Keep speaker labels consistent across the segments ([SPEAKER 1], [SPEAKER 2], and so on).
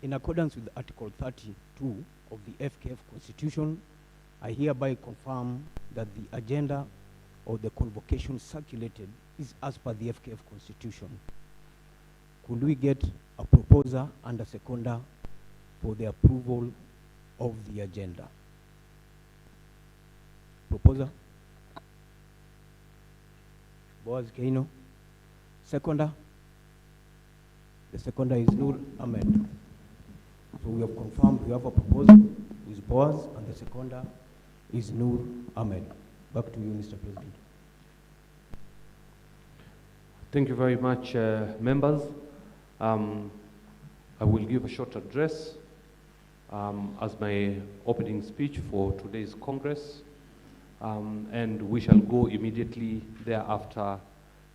[SPEAKER 1] In accordance with Article 32 of the Fkf Constitution, I hereby confirm that the agenda or the convocation circulated is as per the Fkf Constitution. Could we get a proposer and a seconder for the approval of the agenda? Proposer? Boaz Keino. Seconder? The seconder is Nur Ahmed. So we have confirmed we have a proposal with Boaz, and the seconder is Nur Ahmed. Back to you, Mr. President.
[SPEAKER 2] Thank you very much, members. I will give a short address as my opening speech for today's Congress, and we shall go immediately thereafter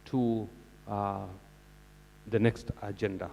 [SPEAKER 2] to the next agenda.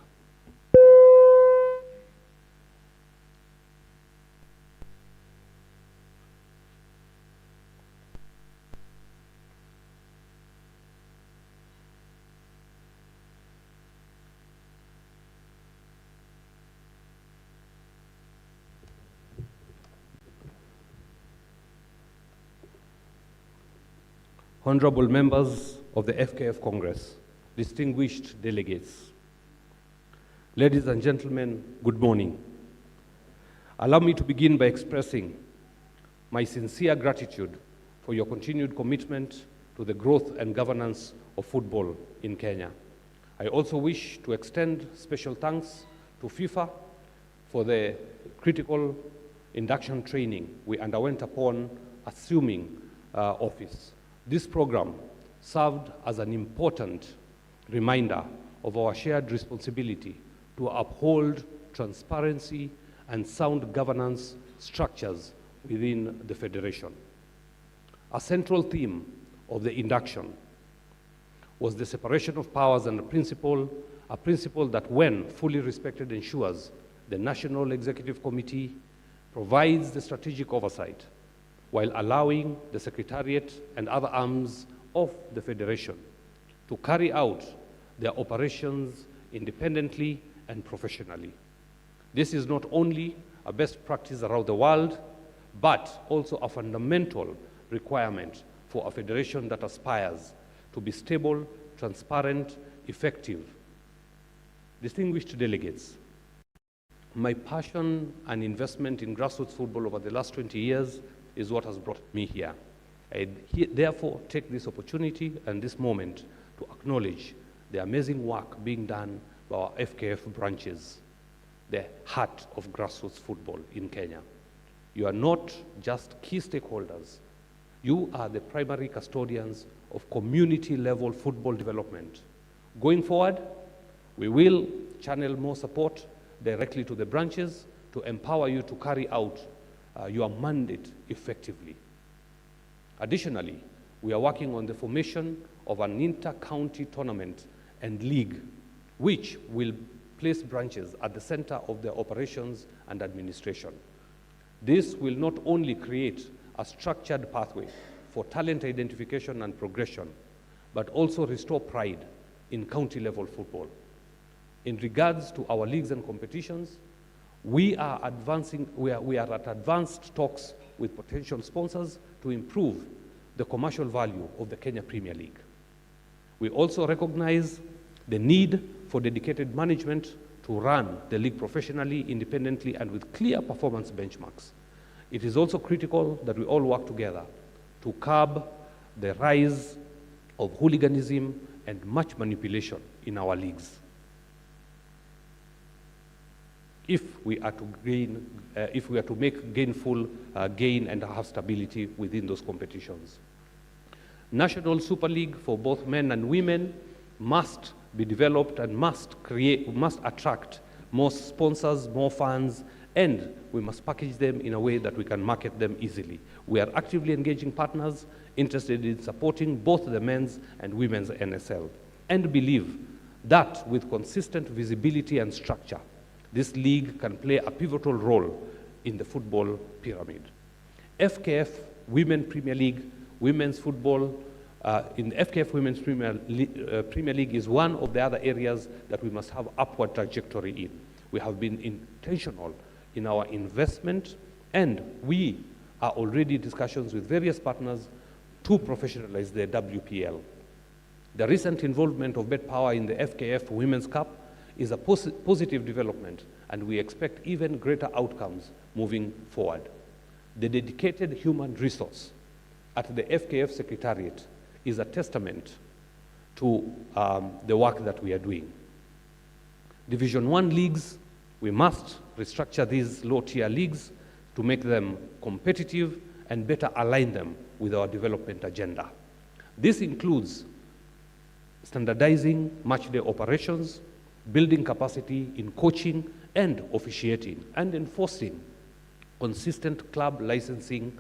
[SPEAKER 2] Honorable members of the Fkf Congress, distinguished delegates, ladies and gentlemen, good morning. Allow me to begin by expressing my sincere gratitude for your continued commitment to the growth and governance of football in Kenya. I also wish to extend special thanks to FIFA for the critical induction training we underwent upon assuming office. This program served as an important reminder of our shared responsibility to uphold transparency and sound governance structures within the Federation. A central theme of the induction was the separation of powers and a principle that, when fully respected, ensures the National Executive Committee provides the strategic oversight while allowing the Secretariat and other arms of the Federation to carry out their operations independently and professionally. This is not only a best practice around the world, but also a fundamental requirement for a federation that aspires to be stable, transparent, effective. Distinguished delegates, my passion and investment in grassroots football over the last 20 years is what has brought me here. I therefore take this opportunity and this moment to acknowledge the amazing work being done by our Fkf branches, the heart of grassroots football in Kenya. You are not just key stakeholders, you are the primary custodians of community-level football development. Going forward, we will channel more support directly to the branches to empower you to carry out your mandate effectively. Additionally, we are working on the formation of an inter-county tournament and league, which will place branches at the center of their operations and administration. This will not only create a structured pathway for talent identification and progression, but also restore pride in county-level football. In regards to our leagues and competitions, we are at advanced talks with potential sponsors to improve the commercial value of the Kenya Premier League. We also recognize the need for dedicated management to run the league professionally, independently, and with clear performance benchmarks. It is also critical that we all work together to curb the rise of hooliganism and match manipulation in our leagues. If we are to make gainful gain and have stability within those competitions. National Super League for both men and women must be developed and must attract more sponsors, more fans, and we must package them in a way that we can market them easily. We are actively engaging partners interested in supporting both the men's and women's NSL, and believe that with consistent visibility and structure, this league can play a pivotal role in the football pyramid. Fkf Women Premier League, women's football, in the Fkf Women's Premier League is one of the other areas that we must have upward trajectory in. We have been intentional in our investment, and we are already in discussions with various partners to professionalize the WPL. The recent involvement of Bet Power in the FKF Women's Cup is a positive development, and we expect even greater outcomes moving forward. The dedicated human resource at the FKF Secretariat is a testament to the work that we are doing. Division 1 leagues, we must restructure these low-tier leagues to make them competitive and better align them with our development agenda. This includes standardizing match-day operations, building capacity in coaching and officiating, and enforcing consistent club licensing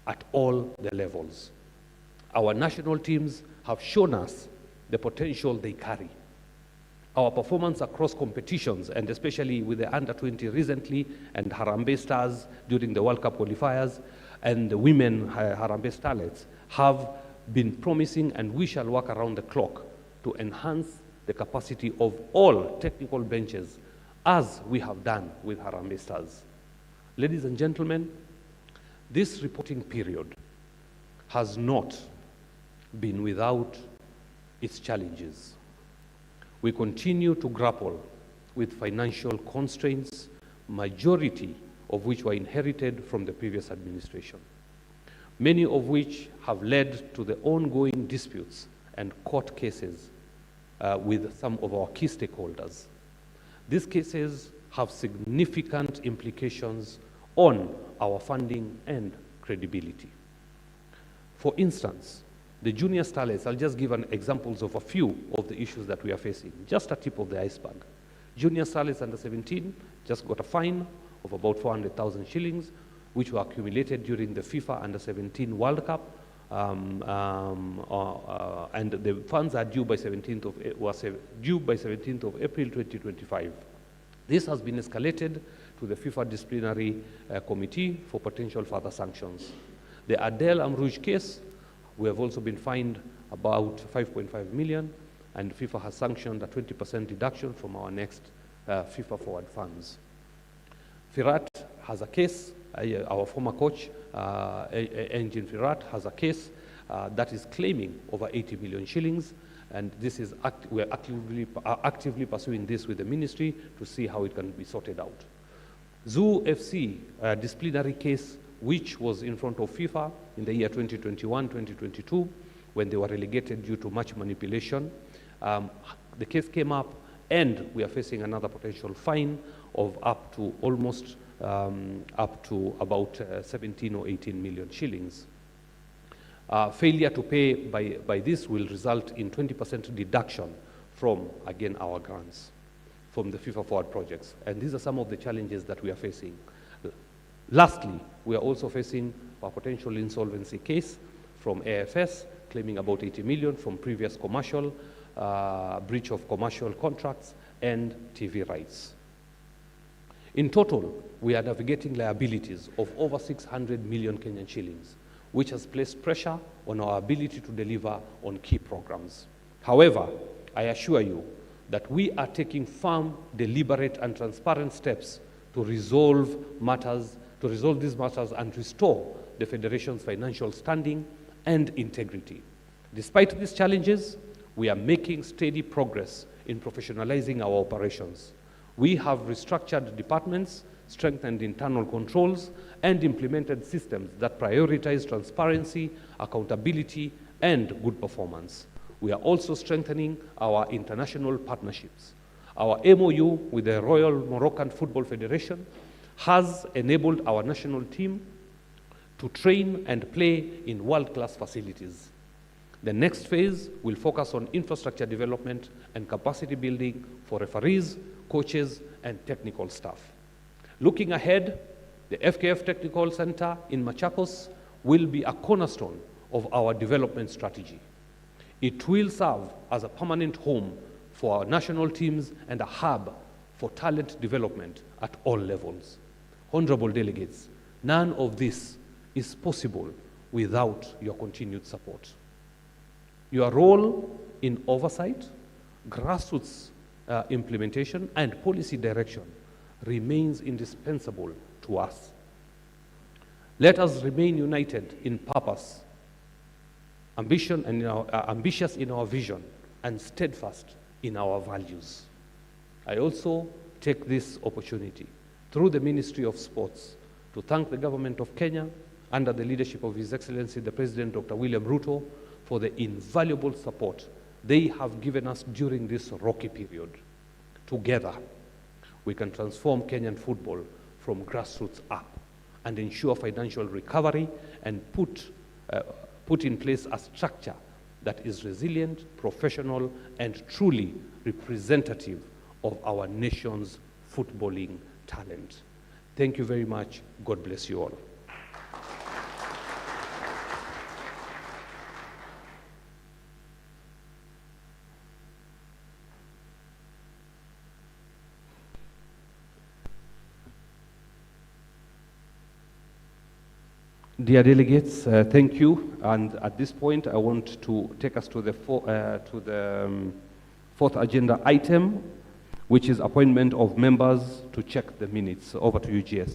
[SPEAKER 2] at all the levels. Our national teams have shown us the potential they carry. Our performance across competitions, and especially with the under-20 recently and Harambee Stars during the World Cup qualifiers and the women Harambee Starlets, have been promising, and we shall work around the clock to enhance the capacity of all technical benches, as we have done with Harambee Stars. Ladies and gentlemen, this reporting period has not been without its challenges. We continue to grapple with financial constraints, majority of which were inherited from the previous administration, many of which have led to the ongoing disputes and court cases with some of our key stakeholders. These cases have significant implications on our funding and credibility. For instance, the junior starlets, I'll just give examples of a few of the issues that we are facing, just a tip of the iceberg. Junior starlets under 17 just got a fine of about 400,000 shillings, which were accumulated during the FIFA under 17 World Cup, and the funds are due by 17th of April 2025. This has been escalated to the FIFA disciplinary committee for potential further sanctions. The Adel Amrouche case, we have also been fined about 5.5 million, and FIFA has sanctioned a 20% deduction from our next FIFA forward funds. Firat has a case, our former coach, Engin Firat, has a case that is claiming over 80 million shillings, and this is we are actively pursuing this with the ministry to see how it can be sorted out. Zoo FC disciplinary case, which was in front of FIFA in the year 2021-2022, when they were relegated due to match manipulation. The case came up, and we are facing another potential fine of up to almost up to about 17 or 18 million shillings. Failure to pay by this will result in 20% deduction from, again, our grants from the FIFA Forward projects. And these are some of the challenges that we are facing. Lastly, we are also facing a potential insolvency case from AFS, claiming about 80 million from previous commercial, breach of commercial contracts, and TV rights. In total, we are navigating liabilities of over 600 million Kenyan shillings, which has placed pressure on our ability to deliver on key programs. However, I assure you that we are taking firm, deliberate, and transparent steps to resolve these matters and restore the Federation's financial standing and integrity. Despite these challenges, we are making steady progress in professionalizing our operations. We have restructured departments, strengthened internal controls, and implemented systems that prioritize transparency, accountability, and good performance. We are also strengthening our international partnerships. Our MOU with the Royal Moroccan Football Federation has enabled our national team to train and play in world-class facilities. The next phase will focus on infrastructure development and capacity building for referees, coaches, and technical staff. Looking ahead, the FKF Technical Center in Machakos will be a cornerstone of our development strategy. It will serve as a permanent home for our national teams and a hub for talent development at all levels. Honorable delegates, none of this is possible without your continued support. Your role in oversight, grassroots implementation and policy direction remains indispensable to us. Let us remain united in purpose, ambitious in our vision, and steadfast in our values. I also take this opportunity through the Ministry of Sports to thank the government of Kenya under the leadership of His Excellency the President Dr. William Ruto for the invaluable support they have given us during this rocky period. Together, we can transform Kenyan football from grassroots up and ensure financial recovery and put in place a structure that is resilient, professional, and truly representative of our nation's footballing talent. Thank you very much. God bless you all. Dear delegates, thank you. And at this point, I want to take us to the fourth agenda item, which is appointment of members to check the minutes. Over to you, GS.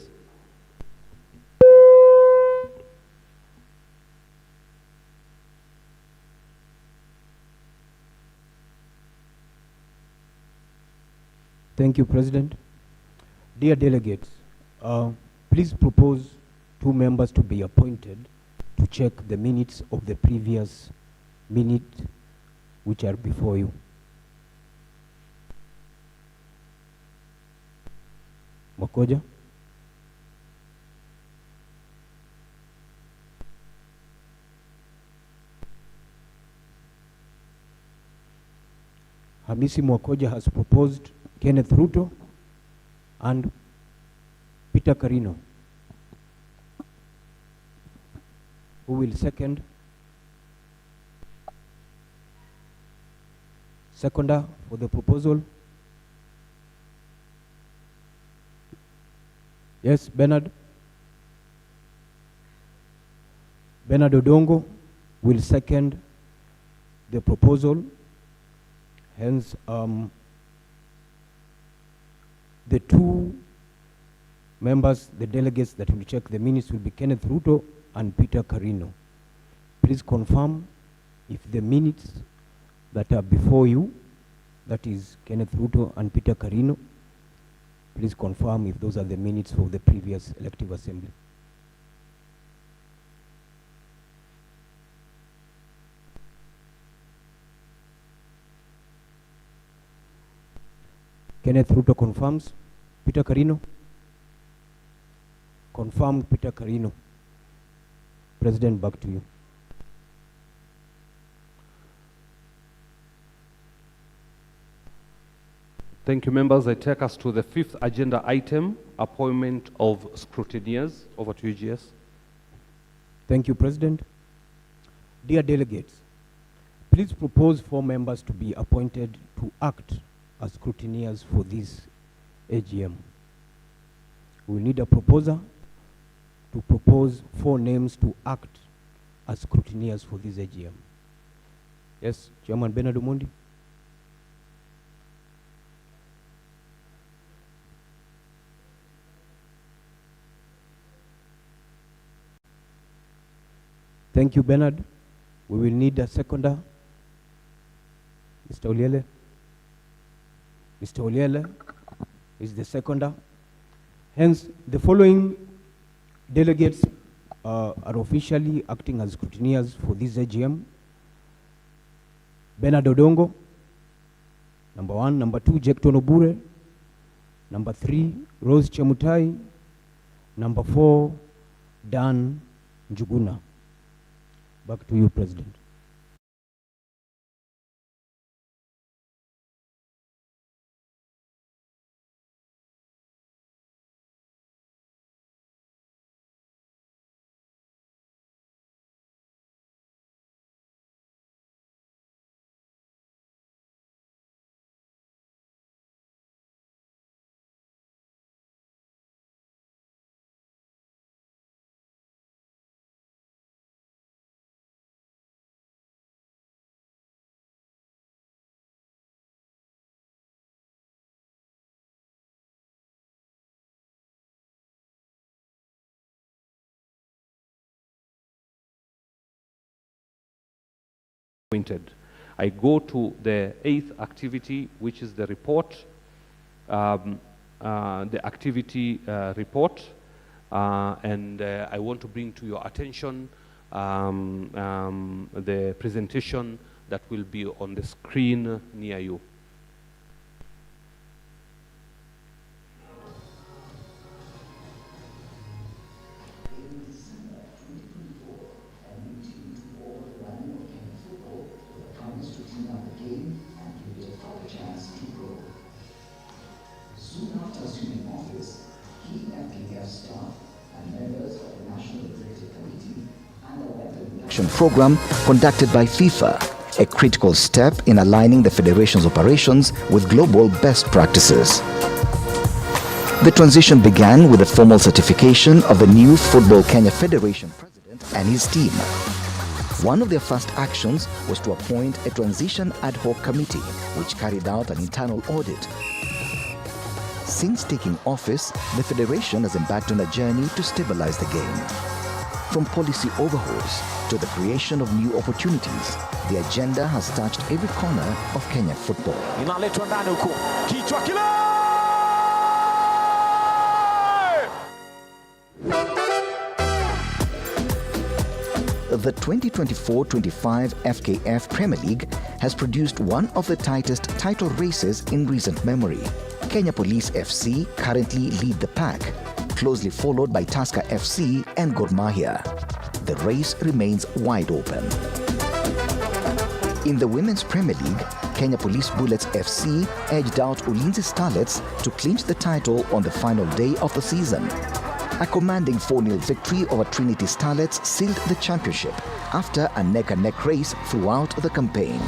[SPEAKER 1] Thank you, President. Dear delegates, please propose 2 members to be appointed to check the minutes of the previous minute which are before you. Makoja. Hamisi Mwakoja has proposed Kenneth Ruto and Peter Carino. Who will second? Seconder for the proposal? Yes, Bernard. Bernard Odongo will second the proposal. Hence, the 2 members, the delegates that will check the minutes will be Kenneth Ruto and Peter Carino. Please confirm if the minutes that are before you, that is Kenneth Ruto and Peter Carino, please confirm if those are the minutes for the previous elective assembly. Kenneth Ruto confirms. Peter Carino? Confirmed Peter Carino. President, back to you.
[SPEAKER 2] Thank you, members. I take us to the 5th agenda item, appointment of scrutineers. Over to you, GS.
[SPEAKER 1] Thank you, President. Dear delegates, please propose 4 members to be appointed to act as scrutineers for this AGM. We need a proposer to propose 4 names to act as scrutineers for this AGM. Yes, Chairman Bernard Omondi. Thank you, Bernard. We will need a seconder. Mr. Oliele. Mr. Oliele is the seconder. Hence, the following delegates are officially acting as scrutineers for this AGM. Bernard Odongo, number 1. Number 2, Jekton Obure. Number 3, Rose Chemutai. Number 4, Dan Njuguna. Back to you, President.
[SPEAKER 2] appointed. I go to the 8th activity, which is the report, the activity report, and I want to bring to your attention the presentation that will be on the screen near you.
[SPEAKER 3] Program conducted by FIFA, a critical step in aligning the federation's operations with global best practices. The transition began with the formal certification of the new Football Kenya Federation president and his team. One of their first actions was to appoint a transition ad hoc committee, which carried out an internal audit. Since taking office, the federation has embarked on a journey to stabilize the game. From policy overhauls to the creation of new opportunities, the agenda has touched every corner of Kenya football. The 2024-25 FKF Premier League has produced one of the tightest title races in recent memory. Kenya Police FC currently lead the pack, closely followed by Tusker FC and Gor Mahia. The race remains wide open. In the Women's Premier League, Kenya Police Bullets FC edged out Ulinzi Starlets to clinch the title on the final day of the season. A commanding 4-0 victory over Trinity Starlets sealed the championship after a neck-and-neck race throughout the campaign.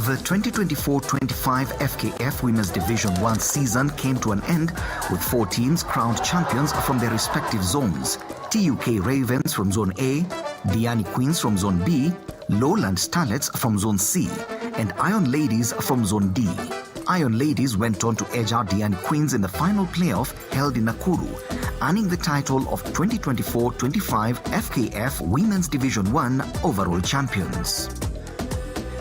[SPEAKER 3] The 2024-25 FKF Women's Division 1 season came to an end with 4 teams crowned champions from their respective zones. TUK Ravens from Zone A, Diani Queens from Zone B, Lowland Starlets from Zone C, and Iron Ladies from Zone D. Iron Ladies went on to edge out Diani Queens in the final playoff held in Nakuru, earning the title of 2024-25 FKF Women's Division 1 overall champions.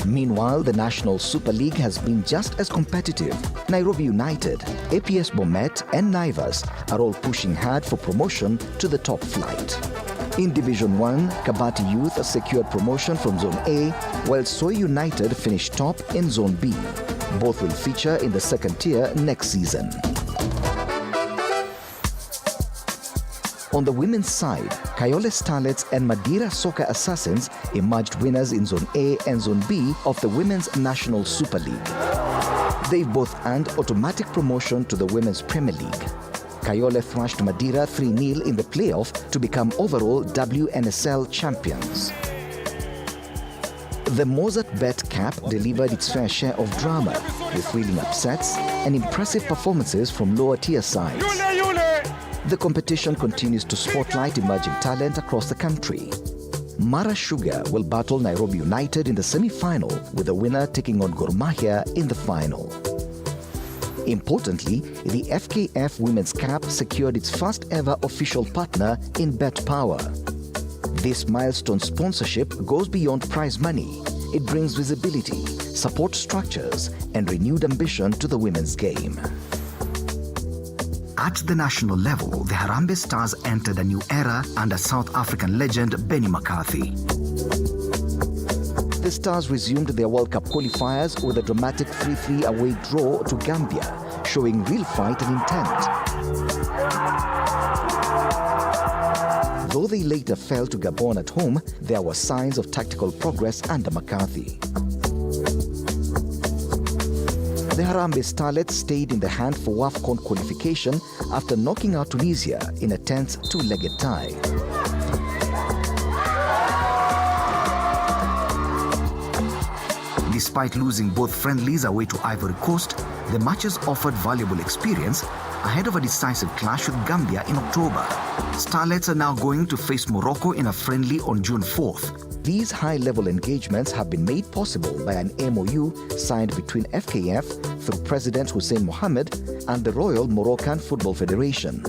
[SPEAKER 3] Meanwhile, the National Super League has been just as competitive. Nairobi United, APS Bomet and Naivas are all pushing hard for promotion to the top flight. In Division 1, Kabati Youth secured promotion from Zone A, while Soy United finished top in Zone B. Both will feature in the second tier next season. On the women's side, Kayole Starlets and Madeira Soccer Assassins emerged winners in Zone A and Zone B of the Women's National Super League. They've both earned automatic promotion to the Women's Premier League. Kayole thrashed Madeira 3-0 in the playoff to become overall WNSL champions. The Mozart Bet Cup delivered its fair share of drama, with thrilling upsets and impressive performances from lower-tier sides. The competition continues to spotlight emerging talent across the country. Mara Sugar will battle Nairobi United in the semi-final, with the winner taking on Gor Mahia in the final. Importantly, the FKF Women's Cup secured its first ever official partner in Bet Power. This milestone sponsorship goes beyond prize money. It brings visibility, support structures, and renewed ambition to the women's game. At the national level, the Harambee Stars entered a new era under South African legend Benny McCarthy. The Stars resumed their World Cup qualifiers with a dramatic 3-3 away draw to Gambia, showing real fight and intent. Though they later fell to Gabon at home, there were signs of tactical progress under McCarthy. The Harambee Starlets stayed in the hunt for WAFCON qualification after knocking out Tunisia in a tense 2-legged tie. Despite losing both friendlies away to Ivory Coast, the matches offered valuable experience ahead of a decisive clash with Gambia in October. Starlets are now going to face Morocco in a friendly on June 4th. These high-level engagements have been made possible by an MOU signed between FKF through President Hussein Mohammed and the Royal Moroccan Football Federation.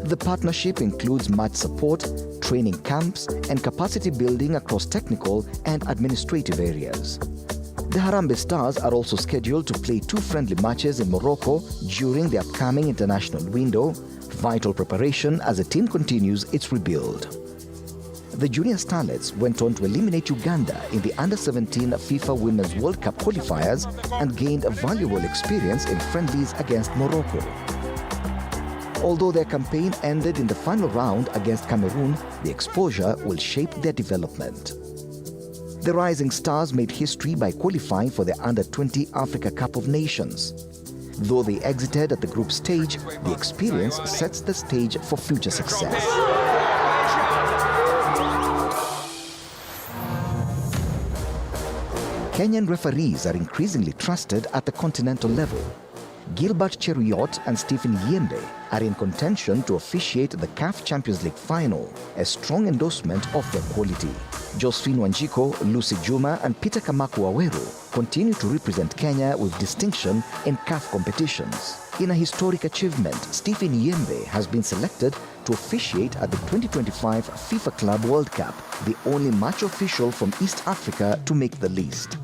[SPEAKER 3] The partnership includes match support, training camps, and capacity building across technical and administrative areas. The Harambee Stars are also scheduled to play 2 friendly matches in Morocco during the upcoming international window, vital preparation as the team continues its rebuild. The Junior Starlets went on to eliminate Uganda in the Under-17 FIFA Women's World Cup qualifiers and gained a valuable experience in friendlies against Morocco. Although their campaign ended in the final round against Cameroon, the exposure will shape their development. The Rising Stars made history by qualifying for the Under-20 Africa Cup of Nations. Though they exited at the group stage, the experience sets the stage for future success. Kenyan referees are increasingly trusted at the continental level. Gilbert Cheruiyot and Stephen Yembe are in contention to officiate the CAF Champions League final, a strong endorsement of their quality. Josephine Wanjiko, Lucy Juma and Peter Kamaku Aweru continue to represent Kenya with distinction in CAF competitions. In a historic achievement, Stephen Yembe has been selected to officiate at the 2025 FIFA Club World Cup, the only match official from East Africa to make the list.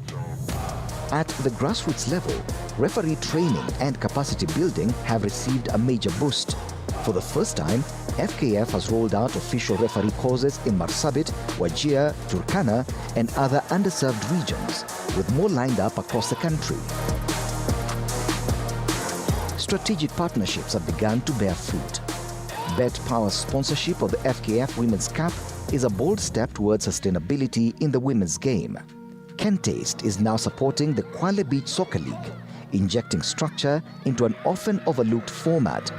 [SPEAKER 3] At the grassroots level, referee training and capacity building have received a major boost. For the first time, FKF has rolled out official referee courses in Marsabit, Wajir, Turkana, and other underserved regions, with more lined up across the country. Strategic partnerships have begun to bear fruit. Bet Power's sponsorship of the FKF Women's Cup is a bold step towards sustainability in the women's game. Kentaste is now supporting the Kwale Beach Soccer League, injecting structure into an often overlooked format.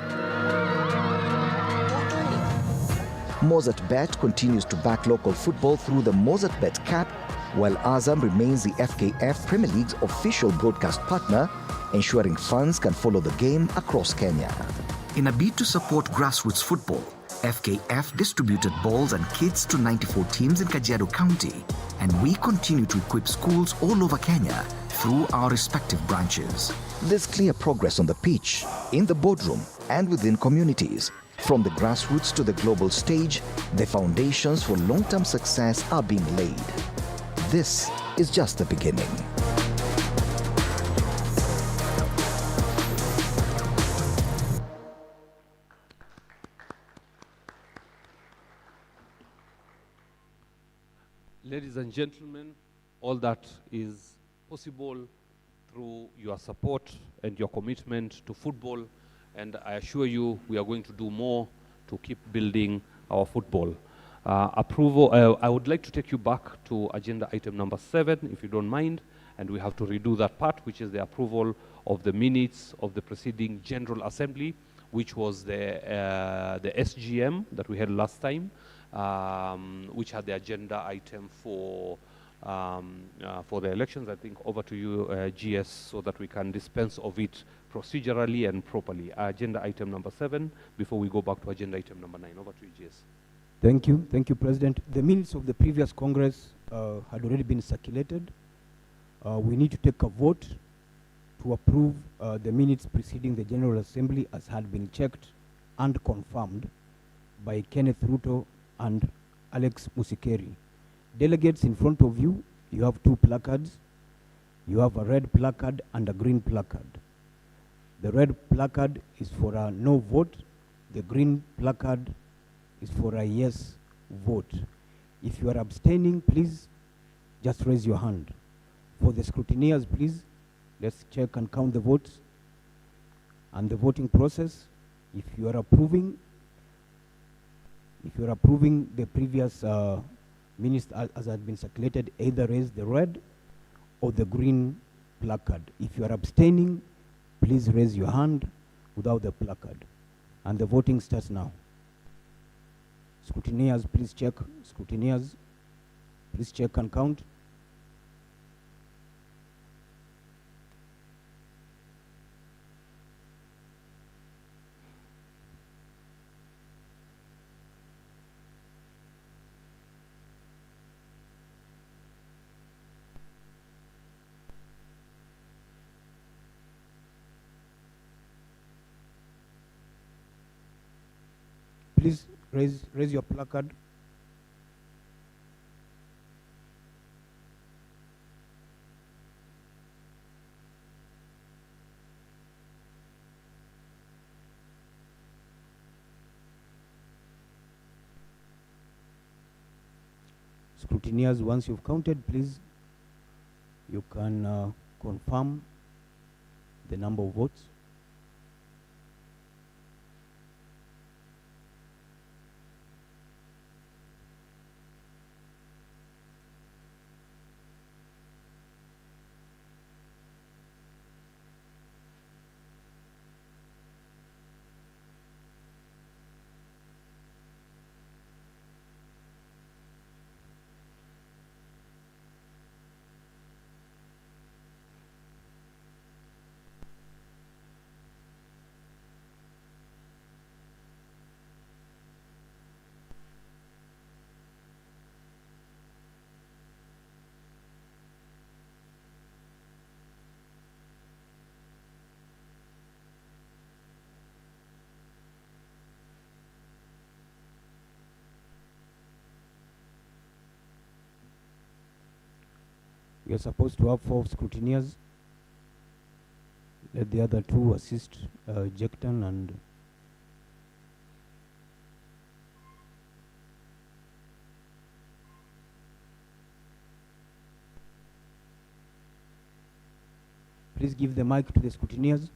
[SPEAKER 3] Mozart Bet continues to back local football through the Mozart Bet Cup, while Azam remains the FKF Premier League's official broadcast partner, ensuring fans can follow the game across Kenya. In a bid to support grassroots football, FKF distributed balls and kits to 94 teams in Kajiado County, and we continue to equip schools all over Kenya through our respective branches. There's clear progress on the pitch, in the boardroom, and within communities. From the grassroots to the global stage, the foundations for long-term success are being laid. This is just the beginning.
[SPEAKER 2] Ladies and gentlemen, all that is possible through your support and your commitment to football, and I assure you we are going to do more to keep building our football. I would like to take you back to agenda item number 7, if you don't mind, and we have to redo that part, which is the approval of the minutes of the preceding General Assembly, which was the SGM that we had last time, which had the agenda item for the elections. I think over to you, GS, so that we can dispense of it procedurally and properly. Agenda item number 7, before we go back to agenda item number 9. Over to you, GS.
[SPEAKER 1] Thank you, President. The minutes of the previous Congress had already been circulated. We need to take a vote to approve the minutes preceding the General Assembly as had been checked and confirmed by Kenneth Ruto and Alex Musikeri. Delegates, in front of you, you have 2 placards. You have a red placard and a green placard. The red placard is for a no vote. The green placard is for a yes vote. If you are abstaining, please just raise your hand. For the scrutineers, please, let's check and count the votes and the voting process. If you are approving the previous minutes as had been circulated, either raise the red or the green placard. If you are abstaining, please raise your hand without the placard. And the voting starts now. Scrutineers, please check. Scrutineers, please check and count. Please raise your placard. Scrutineers, once you've counted, please, you can confirm the number of votes. You're supposed to have 4 scrutineers. Let the other 2 assist Jecton and please give the mic to the scrutineers.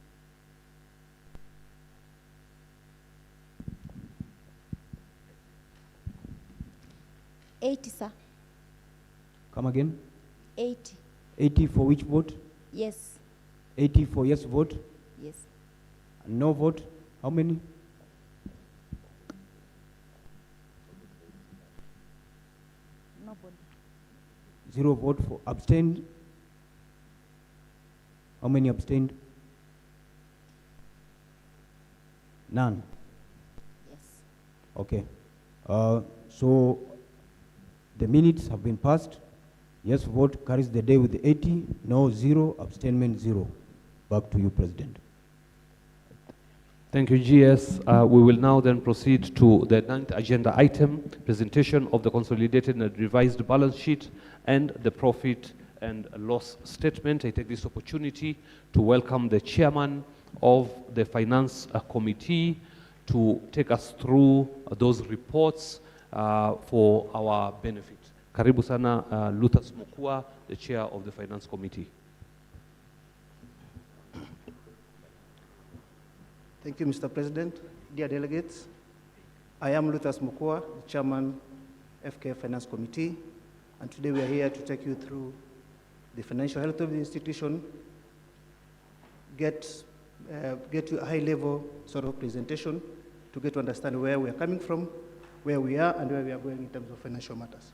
[SPEAKER 4] Sir.
[SPEAKER 1] Come again.
[SPEAKER 4] 80.
[SPEAKER 1] 80 for which vote?
[SPEAKER 4] Yes.
[SPEAKER 1] 80 for yes vote?
[SPEAKER 4] Yes.
[SPEAKER 1] And no vote? How many?
[SPEAKER 4] Nobody.
[SPEAKER 1] 0 vote for abstained? How many abstained? None.
[SPEAKER 4] Yes.
[SPEAKER 1] Okay. So the minutes have been passed. Yes vote carries the day with 80, no 0, abstainment 0. Back to you, President.
[SPEAKER 2] Thank you, GS. We will now then proceed to the 9th agenda item, presentation of the consolidated and revised balance sheet and the profit and loss statement. I take this opportunity to welcome the chairman of the Finance Committee to take us through those reports for our benefit. Karibu sana Luther Smokua, the chair of the Finance Committee.
[SPEAKER 5] Thank you, Mr. President. Dear delegates, I am Luther Smokua, the chairman, Fkf Finance Committee, and today we are here to take you through the financial health of the institution, get to a high-level sort of presentation to get to understand where we are coming from, where we are, and where we are going in terms of financial matters.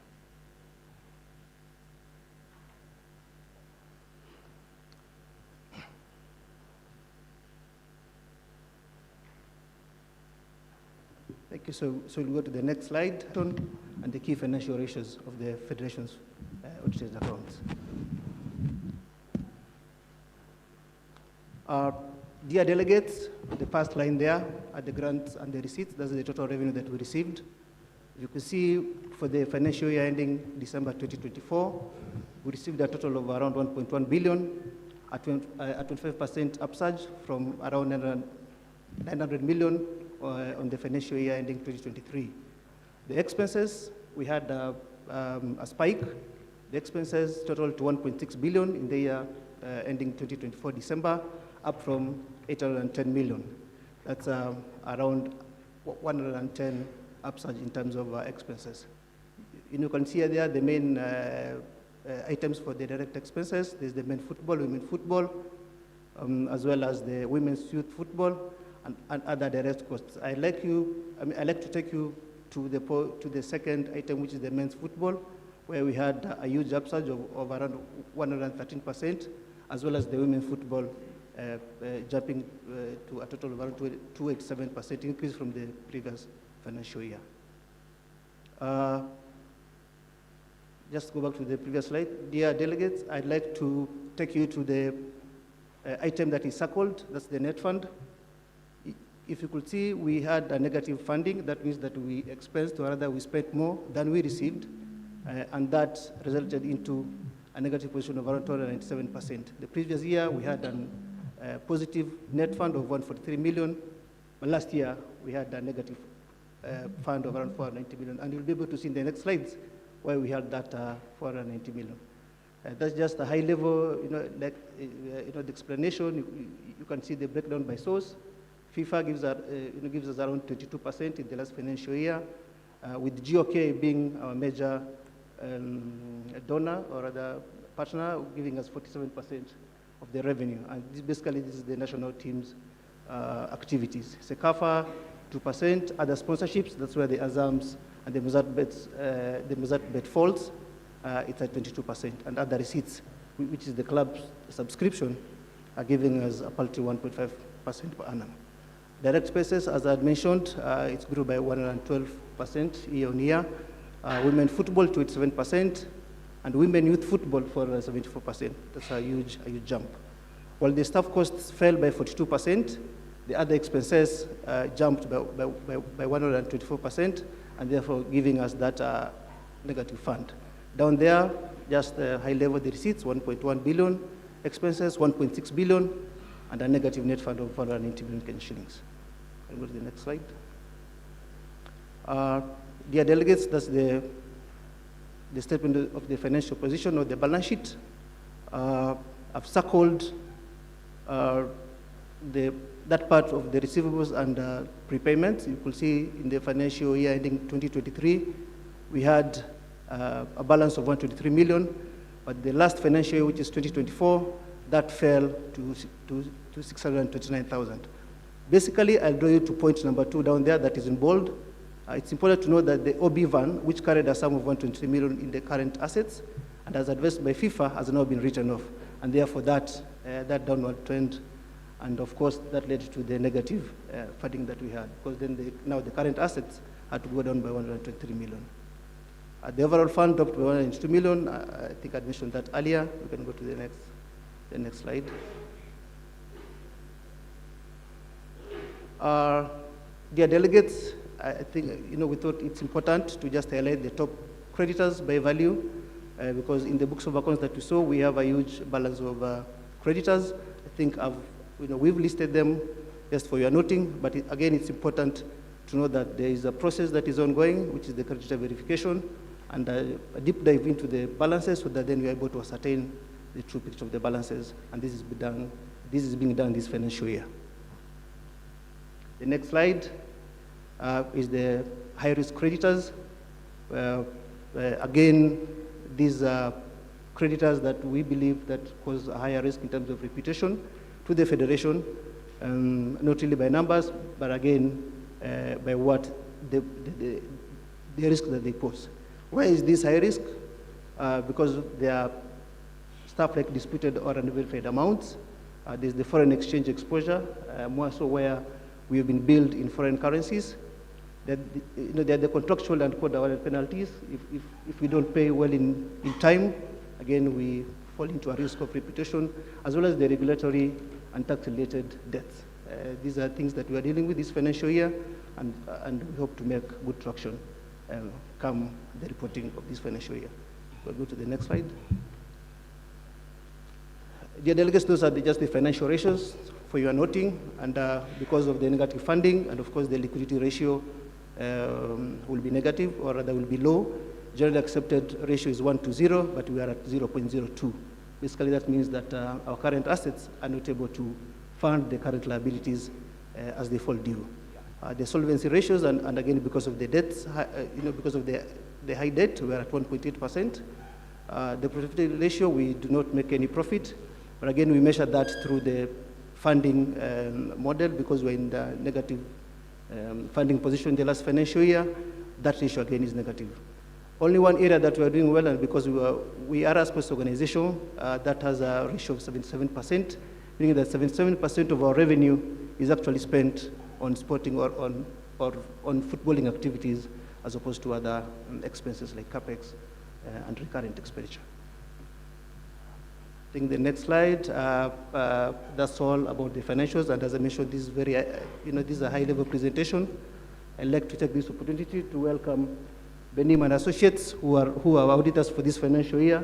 [SPEAKER 5] Thank you. So we'll go to the next slide and the key financial ratios of the Federation's audited accounts. Dear delegates, the first line there are the grants and the receipts. That's the total revenue that we received. You can see for the financial year ending December 2024, we received a total of around 1.1 billion, a 25% upsurge from around 900 million on the financial year ending 2023. The expenses, we had a spike. The expenses totaled to 1.6 billion in the year ending 2024 December, up from 810 million. That's around 110 upsurge in terms of expenses. You can see there the main items for the direct expenses. There's the men's football, women's football, as well as the women's youth football, and other direct costs. I'd like to take you to the second item, which is the men's football, where we had a huge upsurge of around 113%, as well as the women's football jumping to a total of around 287% increase from the previous financial year. Just go back to the previous slide. Dear delegates, I'd like to take you to the item that is circled. That's the net fund. If you could see, we had a negative funding. That means that we expensed, or rather we spent more than we received, and that resulted into a negative position of around 297%. The previous year, we had a positive net fund of 143 million, but last year, we had a negative fund of around 490 million. And you'll be able to see in the next slides why we had that 490 million. That's just a high level, like, the explanation. You can see the breakdown by source. FIFA gives us around 22% in the last financial year, with GOK being our major donor or other partner, giving us 47% of the revenue. And this is the national team's activities. SECAFA, 2%. Other sponsorships, that's where the Azams and the Mozart bet falls. It's at 22%. And other receipts, which is the club's subscription, are giving us a paltry 1.5% per annum. Direct expenses, as I had mentioned, it's grew by 112% year on year. Women football to 7%, and women youth football for 74%. That's a huge jump. While the staff costs fell by 42%, the other expenses jumped by 124%, and therefore giving us that negative fund. Down there, just high level, the receipts, 1.1 billion, expenses, 1.6 billion, and a negative net fund of 490 million Kenyan shillings. Can we go to the next slide? Dear delegates, that's the statement of the financial position of the balance sheet. I've circled that part of the receivables and prepayments. You could see in the financial year ending 2023, we had a balance of 123 million, but the last financial year, which is 2024, that fell to 629,000. Basically, I'll draw you to point number 2 down there that is in bold. It's important to know that the OB van, which carried a sum of 123 million in the current assets, and as advised by FIFA, has now been written off. And therefore, that downward trend, and of course, that led to the negative funding that we had, because then now the current assets had to go down by 123 million. The overall fund dropped by 102 million. I think I mentioned that earlier. We can go to the next slide. Dear delegates, I think we thought it's important to just highlight the top creditors by value, because in the books of accounts that we saw, we have a huge balance of creditors. I think we've listed them just for your noting, but again, it's important to know that there is a process that is ongoing, which is the creditor verification, and a deep dive into the balances so that then we are able to ascertain the true picture of the balances, and this is being done this financial year. The next slide is the high-risk creditors. Again, these are creditors that we believe that cause a higher risk in terms of reputation to the federation, not really by numbers, but again, by what the risk that they pose. Why is this high risk? Because there are stuff like disputed or unverified amounts. There's the foreign exchange exposure, more so where we have been billed in foreign currencies. There are the contractual and court-awarded penalties. If we don't pay well in time, again, we fall into a risk of reputation, as well as the regulatory and tax-related debts. These are things that we are dealing with this financial year, and we hope to make good traction come the reporting of this financial year. We'll go to the next slide. Dear delegates, those are just the financial ratios for your noting, and because of the negative funding, and of course the liquidity ratio will be negative, or rather will be low. Generally accepted ratio is 1:0, but we are at 0.02. Basically, that means that our current assets are not able to fund the current liabilities as they fall due. The solvency ratios, and again, because of the debts, because of the high debt, we are at 1.8%. The profitability ratio, we do not make any profit, but again, we measure that through the funding model, because we're in the negative funding position in the last financial year. That ratio again is negative. Only one area that we are doing well, and because we are a sports organization that has a ratio of 77%, meaning that 77% of our revenue is actually spent on sporting or on footballing activities, as opposed to other expenses like capex and recurrent expenditure. I think the next slide, that's all about the financials. And as I mentioned, this is this is a high-level presentation. I'd like to take this opportunity to welcome Benim and Associates, who are auditors for this financial year,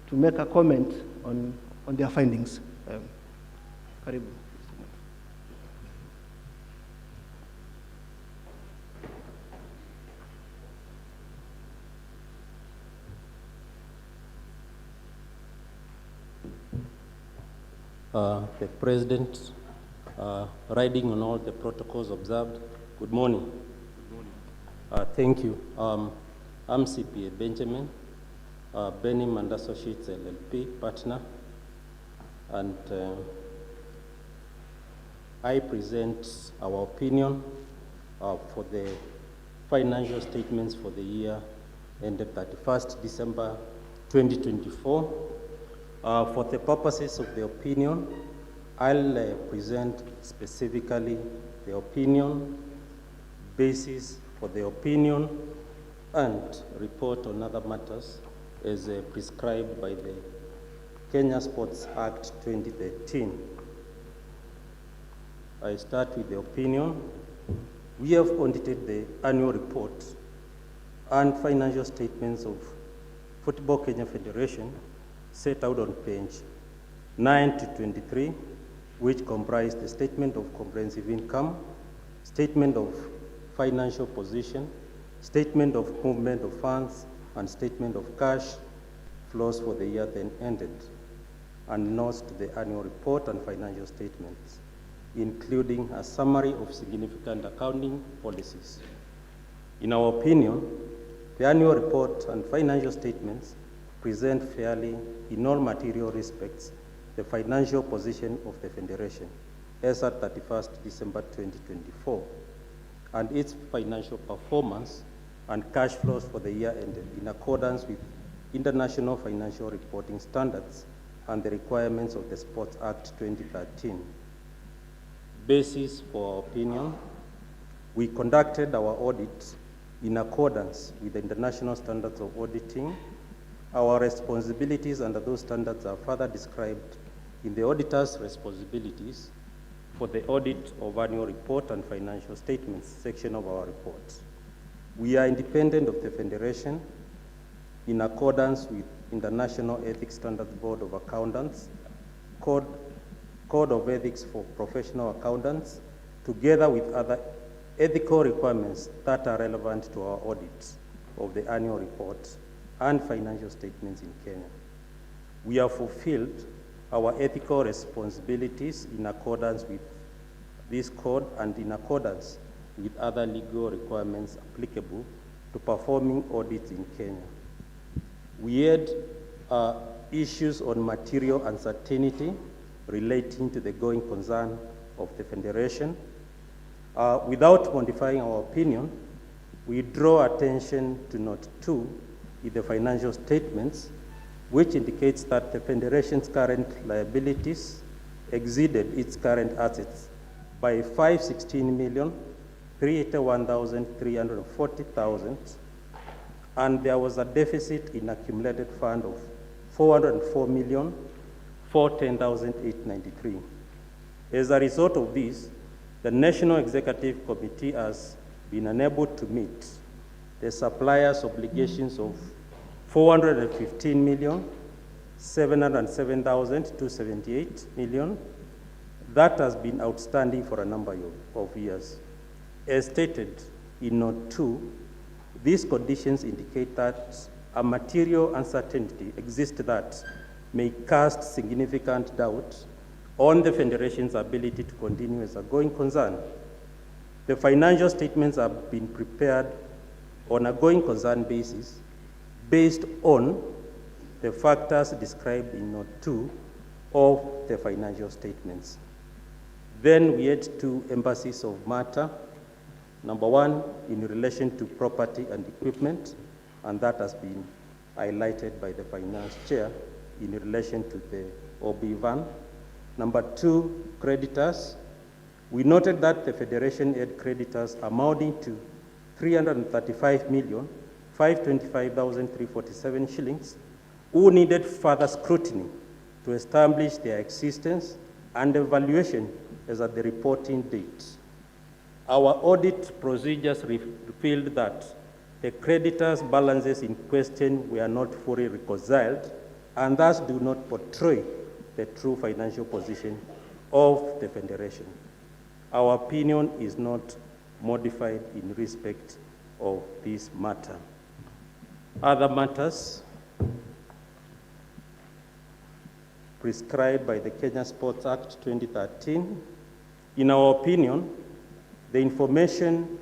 [SPEAKER 5] to make a comment on their findings. Karibu.
[SPEAKER 6] the President, riding on all the protocols observed. Good morning. Good morning. Thank you. I'm CPA Benjamin, Benim and Associates LLP partner, and I present our opinion for the financial statements for the year ended 31st December 2024. For the purposes of the opinion, I'll present specifically the opinion, basis for the opinion, and report on other matters as prescribed by the Kenya Sports Act 2013. I start with the opinion. We have audited the annual report and financial statements of Football Kenya Federation set out on page 9 to 23, which comprise the statement of comprehensive income, statement of financial position, statement of movement of funds, and statement of cash flows for the year then ended, and notes to the annual report and financial statements, including a summary of significant accounting policies. In our opinion, the annual report and financial statements present fairly, in all material respects, the financial position of the Federation as at 31st December 2024, and its financial performance and cash flows for the year ended in accordance with international financial reporting standards and the requirements of the Sports Act 2013. Basis for our opinion, we conducted our audit in accordance with the international standards of auditing. Our responsibilities under those standards are further described in the auditor's responsibilities for the audit of annual report and financial statements section of our report. We are independent of the Federation in accordance with International Ethics Standards Board of Accountants, Code of Ethics for Professional Accountants, together with other ethical requirements that are relevant to our audit of the annual report and financial statements in Kenya. We have fulfilled our ethical responsibilities in accordance with this code and in accordance with other legal requirements applicable to performing audits in Kenya. We had issues on material uncertainty relating to the going concern of the Federation. Without modifying our opinion, we draw attention to note 2 in the financial statements, which indicates that the Federation's current liabilities exceeded its current assets by 516,381,340,000, and there was a deficit in accumulated fund of 404,410,893. As a result of this, the National Executive Committee has been unable to meet the supplier's obligations of 415,707,278 million that has been outstanding for a number of years. As stated in Note 2, these conditions indicate that a material uncertainty exists that may cast significant doubt on the Federation's ability to continue as a going concern. The financial statements have been prepared on a going concern basis based on the factors described in Note 2 of the financial statements. Then we had 2 emphases of matter. Number 1, in relation to property and equipment, and that has been highlighted by the finance chair in relation to the OB van. Number 2, creditors. We noted that the Federation had creditors amounting to 335,525,347 shillings, who needed further scrutiny to establish their existence and evaluation as at the reporting date. Our audit procedures revealed that the creditors' balances in question were not fully reconciled and thus do not portray the true financial position of the Federation. Our opinion is not modified in respect of this matter. Other matters. prescribed by the Kenya Sports Act 2013. In our opinion, the information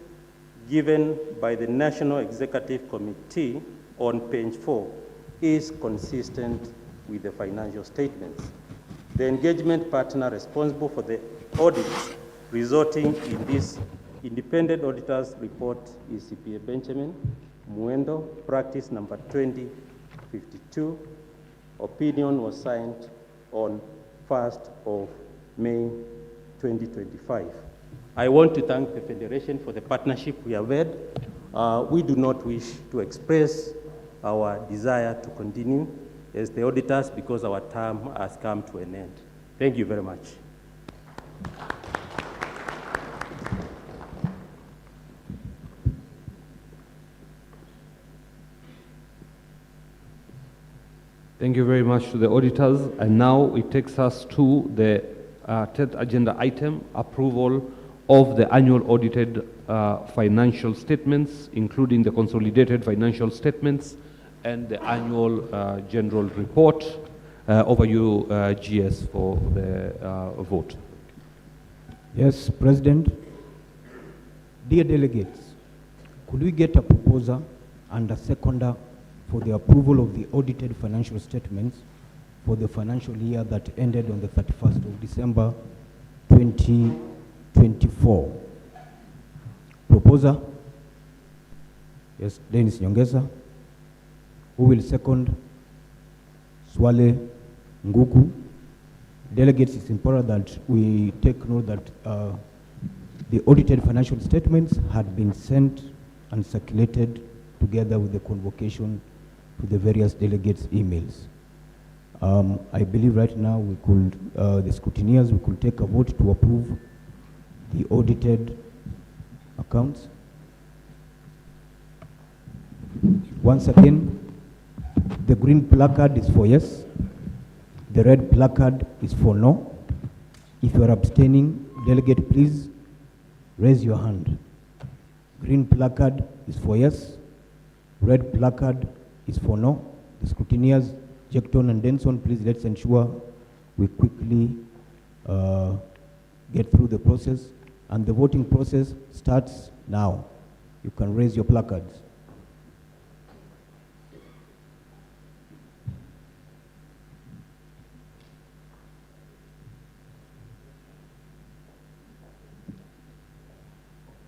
[SPEAKER 6] given by the National Executive Committee on page 4 is consistent with the financial statements. The engagement partner responsible for the audits resulting in this independent auditor's report is CPA Benjamin Muendo, practice number 2052. Opinion was signed on 1st of May 2025. I want to thank the Federation for the partnership we have had. We do not wish to express our desire to continue as the auditors because our term has come to an end. Thank you very much.
[SPEAKER 2] Thank you very much to the auditors. And now it takes us to the 10th agenda item, approval of the annual audited financial statements, including the consolidated financial statements and the annual general report. Over you, GS, for the vote.
[SPEAKER 1] Yes, President. Dear delegates, could we get a proposer and a seconder for the approval of the audited financial statements for the financial year that ended on the 31st of December 2024? Proposer? Yes, Dennis Nyongesa. Who will second? Swale Nguku. Delegates, it's important that we take note that the audited financial statements had been sent and circulated together with the convocation to the various delegates' emails. I believe right now we could, the scrutineers, we could take a vote to approve the audited accounts. Once again, the green placard is for yes. The red placard is for no. If you are abstaining, delegate, please raise your hand. Green placard is for yes. Red placard is for no. The scrutineers, Jackton and Denson, please let's ensure we quickly get through the process. And the voting process starts now. You can raise your placards.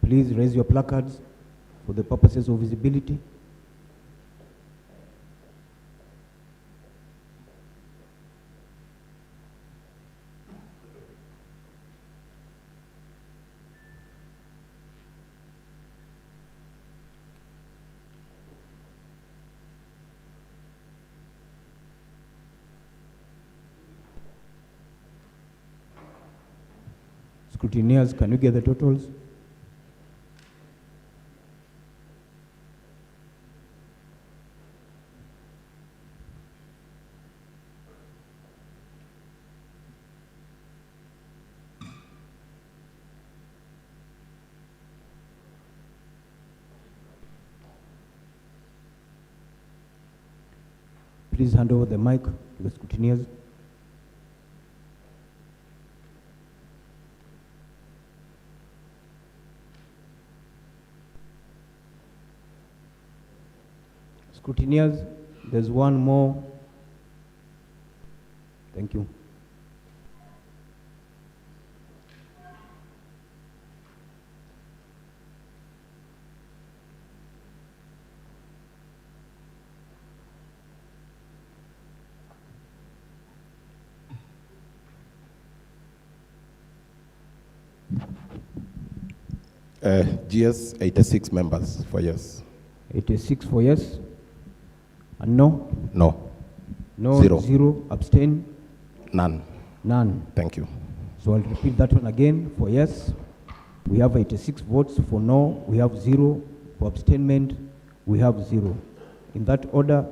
[SPEAKER 1] Please raise your placards for the purposes of visibility. Scrutineers, can you get the totals? Please hand over the mic to the scrutineers. Scrutineers, there's one more. Thank you.
[SPEAKER 7] GS, 86 members for yes.
[SPEAKER 1] 86 for yes. And no?
[SPEAKER 7] No.
[SPEAKER 1] No,
[SPEAKER 7] Zero.
[SPEAKER 1] Zero. Abstain?
[SPEAKER 7] None.
[SPEAKER 1] None.
[SPEAKER 7] Thank you.
[SPEAKER 1] So I'll repeat that one again. For yes, we have 86 votes. For no, we have 0. For abstainment, we have 0. In that order,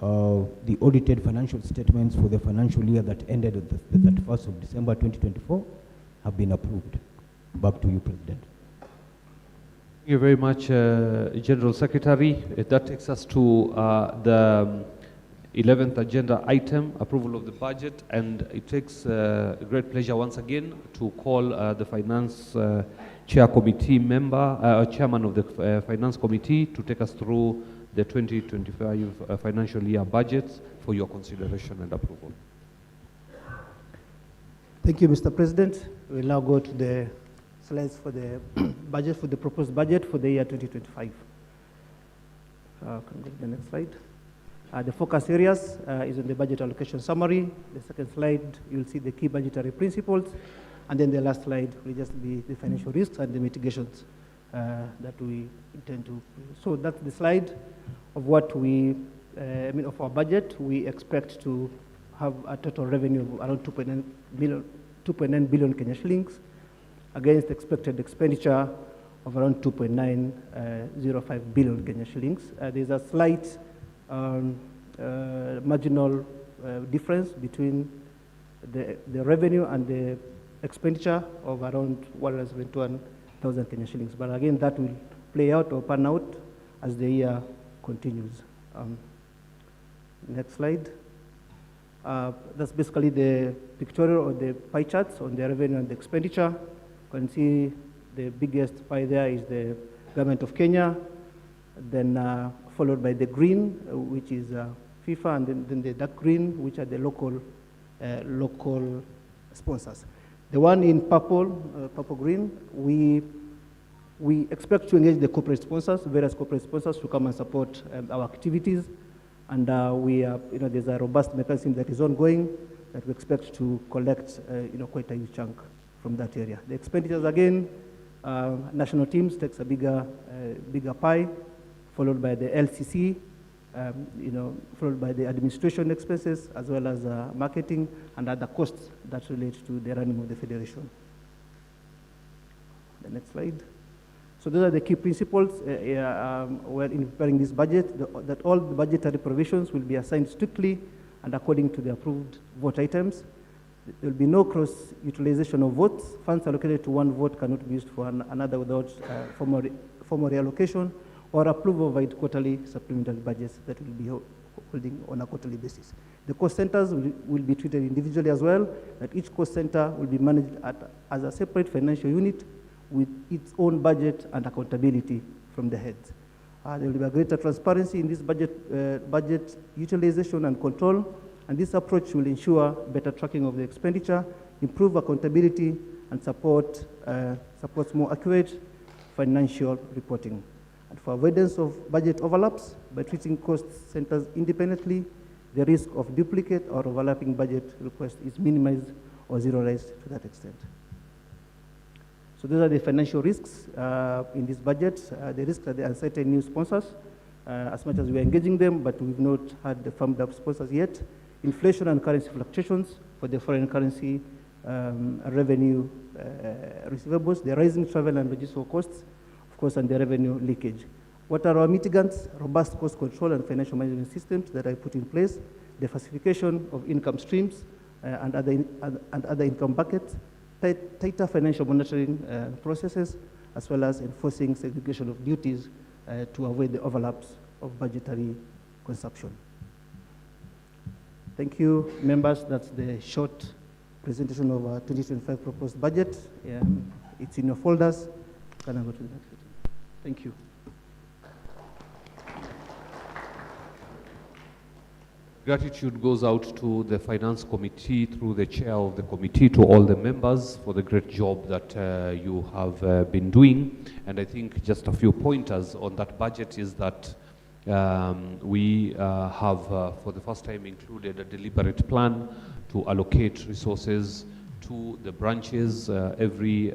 [SPEAKER 1] the audited financial statements for the financial year that ended on the 31st of December 2024 have been approved. Back to you, President.
[SPEAKER 2] Thank you very much, General Secretary. That takes us to the 11th agenda item, approval of the budget, and it takes great pleasure once again to call the Finance Chair Committee member, Chairman of the Finance Committee, to take us through the 2025 financial year budget for your consideration and approval.
[SPEAKER 5] Thank you, Mr. President. We'll now go to the slides for the budget, for the proposed budget for the year 2025. Can go to the next slide. The focus areas is on the budget allocation summary. The second slide, you'll see the key budgetary principles. And then the last slide will just be the financial risks and the mitigations that we intend to. So that's the slide of what we, of our budget. We expect to have a total revenue of around 2.9 billion Kenya shillings against expected expenditure of around 2.905 billion Kenya shillings. There's a slight marginal difference between the revenue and the expenditure of around 171,000 Kenya shillings. But again, that will play out or pan out as the year continues. Next slide. That's basically the pictorial or the pie charts on the revenue and the expenditure. You can see the biggest pie there is the government of Kenya, then followed by the green, which is FIFA, and then the dark green, which are the local sponsors. The one in purple, purple-green, we expect to engage the corporate sponsors, various corporate sponsors, to come and support our activities. And there's a robust mechanism that is ongoing that we expect to collect, quite a huge chunk from that area. The expenditures, again, national teams takes a bigger pie, followed by the LCC, followed by the administration expenses, as well as marketing and other costs that relate to the running of the federation. The next slide. So those are the key principles when in preparing this budget, that all the budgetary provisions will be assigned strictly and according to the approved vote items. There will be no cross-utilization of votes. Funds allocated to one vote cannot be used for another without formal reallocation or approval of quarterly supplementary budgets that will be holding on a quarterly basis. The cost centers will be treated individually as well, that each cost center will be managed as a separate financial unit with its own budget and accountability from the heads. There will be a greater transparency in this budget utilization and control, and this approach will ensure better tracking of the expenditure, improve accountability, and supports more accurate financial reporting. And for avoidance of budget overlaps, by treating cost centers independently, the risk of duplicate or overlapping budget requests is minimized or zeroized to that extent. So those are the financial risks in this budget. The risks are the uncertain new sponsors, as much as we are engaging them, but we've not had the firmed up sponsors yet. Inflation and currency fluctuations for the foreign currency revenue receivables, the rising travel and logistical costs, of course, and the revenue leakage. What are our mitigants? Robust cost control and financial management systems that I put in place, diversification of income streams and other income buckets, tighter financial monitoring processes, as well as enforcing segregation of duties to avoid the overlaps of budgetary consumption. Thank you, members. That's the short presentation of our 2025 proposed budget. It's in your folders. Can I go to the next? Thank you.
[SPEAKER 2] Gratitude goes out to the Finance Committee through the chair of the committee, to all the members for the great job that you have been doing. And I think just a few pointers on that budget is that we have for the first time included a deliberate plan to allocate resources to the branches every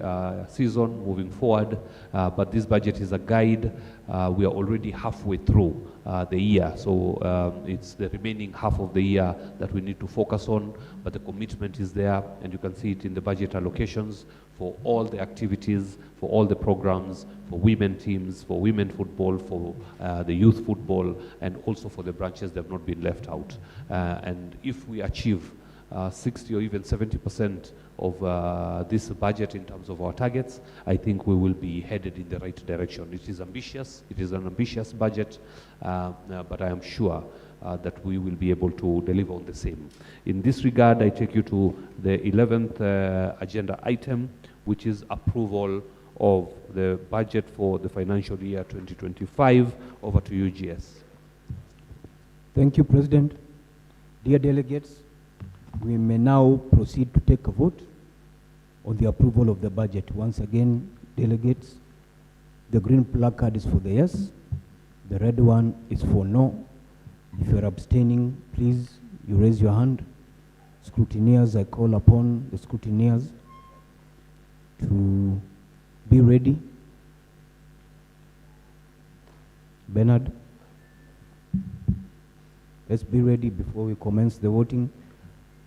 [SPEAKER 2] season moving forward, but this budget is a guide. We are already halfway through the year, so it's the remaining half of the year that we need to focus on, but the commitment is there, and you can see it in the budget allocations for all the activities, for all the programs, for women teams, for women football, for the youth football, and also for the branches that have not been left out. And if we achieve 60 or even 70% of this budget in terms of our targets, I think we will be headed in the right direction. It is ambitious, it is an ambitious budget, but I am sure that we will be able to deliver on the same. In this regard, I take you to the 11th agenda item, which is approval of the budget for the financial year 2025. Over to you, GS.
[SPEAKER 1] Thank you, President. Dear delegates, we may now proceed to take a vote on the approval of the budget. Once again, delegates, the green placard is for the yes, the red one is for no. If you're abstaining, please, you raise your hand. Scrutineers, I call upon the scrutineers to be ready. Bernard, let's be ready before we commence the voting.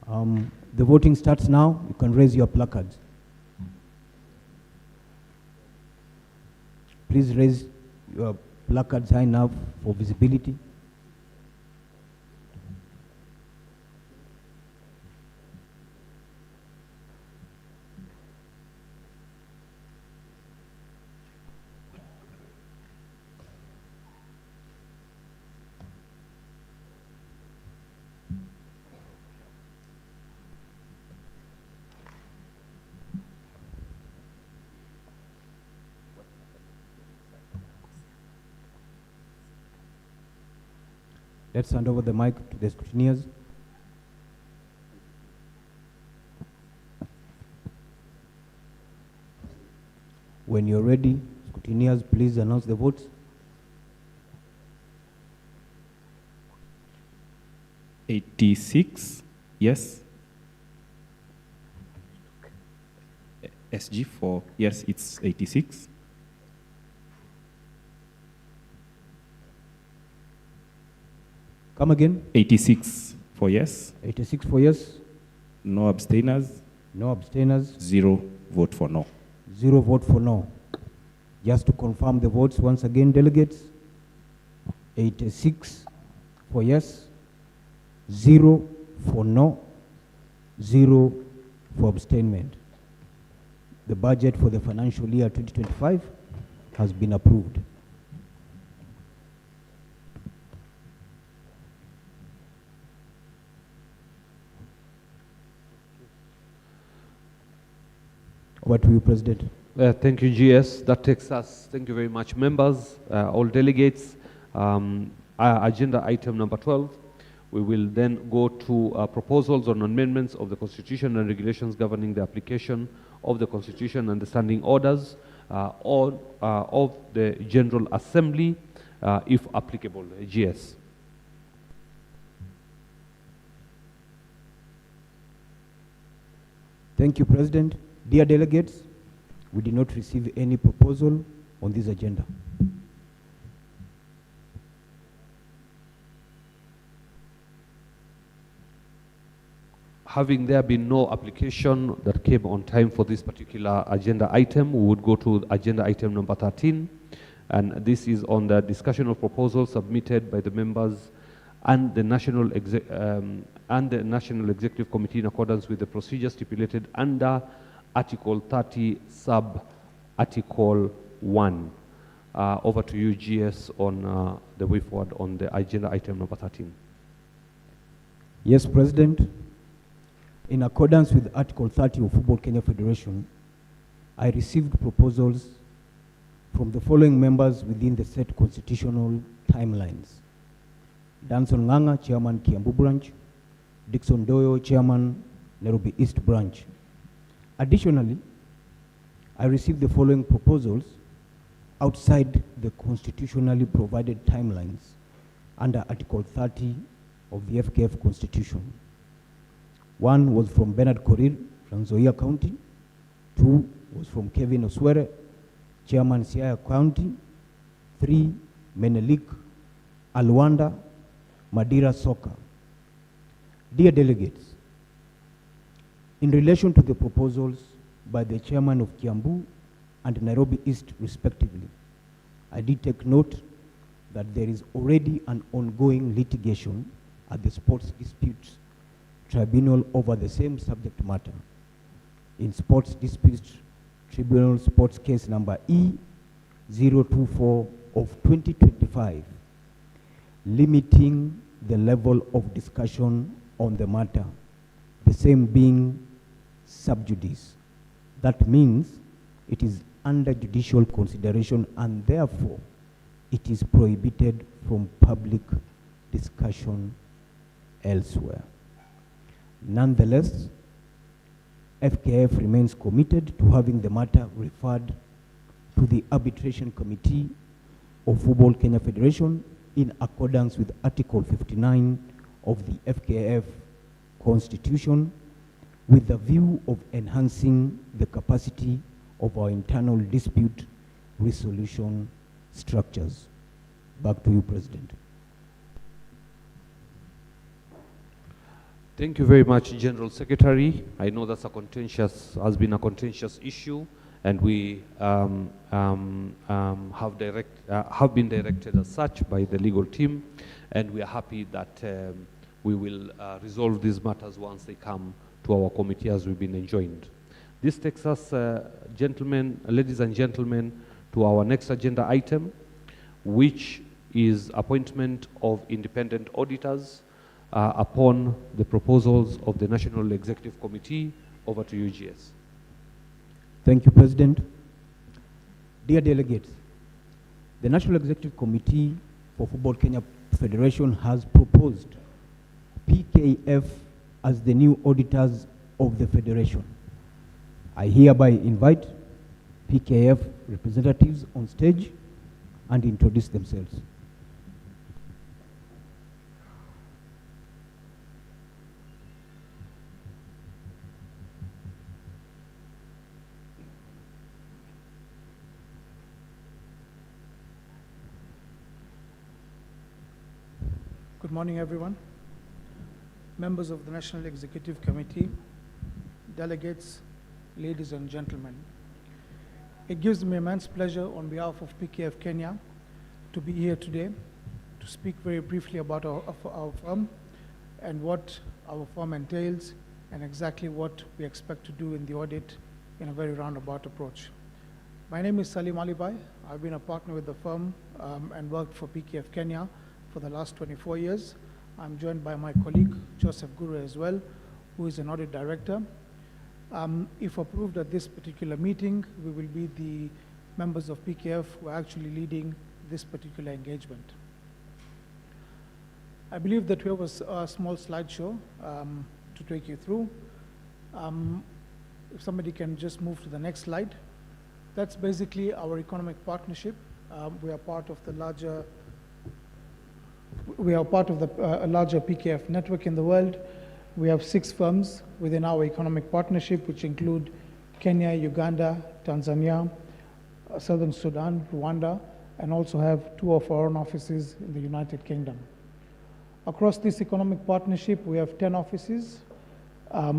[SPEAKER 1] The voting starts now. You can raise your placards. Please raise your placards high enough for visibility. Let's hand over the mic to the scrutineers. When you're ready, scrutineers, please announce the votes.
[SPEAKER 8] 86, yes. SG for yes, it's 86.
[SPEAKER 1] Come again.
[SPEAKER 8] 86 for yes.
[SPEAKER 1] 86 for yes.
[SPEAKER 8] No abstainers.
[SPEAKER 1] No abstainers.
[SPEAKER 8] 0 vote for no.
[SPEAKER 1] 0 vote for no. Just to confirm the votes once again, delegates. 86 for yes. 0 for no. 0 for abstainment. The budget for the financial year 2025 has been approved. Over to you, President.
[SPEAKER 2] Thank you, GS. That takes us, thank you very much, members, all delegates. Agenda item number 12. We will then go to proposals on amendments of the Constitution and regulations governing the application of the Constitution and the standing orders of the General Assembly, if applicable. GS.
[SPEAKER 1] Thank you, President. Dear delegates, we did not receive any proposal on this agenda.
[SPEAKER 2] Having there been no application that came on time for this particular agenda item, we would go to agenda item number 13. And this is on the discussion of proposals submitted by the members and the National Executive Committee in accordance with the procedure stipulated under Article 30, Sub-Article 1. Over to you, GS, on the way forward on the agenda item number 13.
[SPEAKER 1] Yes, President. In accordance with Article 30 of Football Kenya Federation, I received proposals from the following members within the set constitutional timelines. Danson Nganga, Chairman, Kiambu Branch. Dixon Doyo, Chairman, Nairobi East Branch. Additionally, I received the following proposals outside the constitutionally provided timelines under Article 30 of the Fkf Constitution. One was from Bernard Korir, Trans Nzoia County. 2 was from Kevin Oswere, Chairman, Siaya County. 3, Menelik Alwanda, Madira Soka. Dear delegates, in relation to the proposals by the Chairman of Kiambu and Nairobi East respectively, I did take note that there is already an ongoing litigation at the Sports Disputes Tribunal over the same subject matter. In Sports Disputes Tribunal Sports Case number E024 of 2025, limiting the level of discussion on the matter, the same being sub judice. That means it is under judicial consideration and therefore it is prohibited from public discussion elsewhere. Nonetheless, FKF remains committed to having the matter referred to the Arbitration Committee of Football Kenya Federation in accordance with Article 59 of the FKF Constitution, with the view of enhancing the capacity of our internal dispute resolution structures. Back to you, President.
[SPEAKER 2] Thank you very much, General Secretary. I know that's has been a contentious issue, and we have been directed as such by the legal team, and we are happy that we will resolve these matters once they come to our committee as we've been enjoined. This takes us, ladies and gentlemen, to our next agenda item, which is appointment of independent auditors upon the proposals of the National Executive Committee. Over to you, GS.
[SPEAKER 1] Thank you, President. Dear delegates, the National Executive Committee for Football Kenya Federation has proposed PKF as the new auditors of the Federation. I hereby invite PKF representatives on stage and introduce themselves.
[SPEAKER 9] Good morning, everyone. Members of the National Executive Committee, delegates, ladies and gentlemen. It gives me immense pleasure on behalf of PKF Kenya to be here today to speak very briefly about our firm and what our firm entails and exactly what we expect to do in the audit in a very roundabout approach. My name is Salim Alibai. I've been a partner with the firm and worked for PKF Kenya for the last 24 years. I'm joined by my colleague, Joseph Guru, as well, who is an audit director. If approved at this particular meeting, we will be the members of PKF who are actually leading this particular engagement. I believe that we have a small slideshow to take you through. If somebody can just move to the next slide. That's basically our economic partnership. We are part of the larger larger PKF network in the world. We have 6 firms within our economic partnership, which include Kenya, Uganda, Tanzania, Southern Sudan, Rwanda, and also have 2 of our own offices in the United Kingdom. Across this economic partnership, we have 10 offices.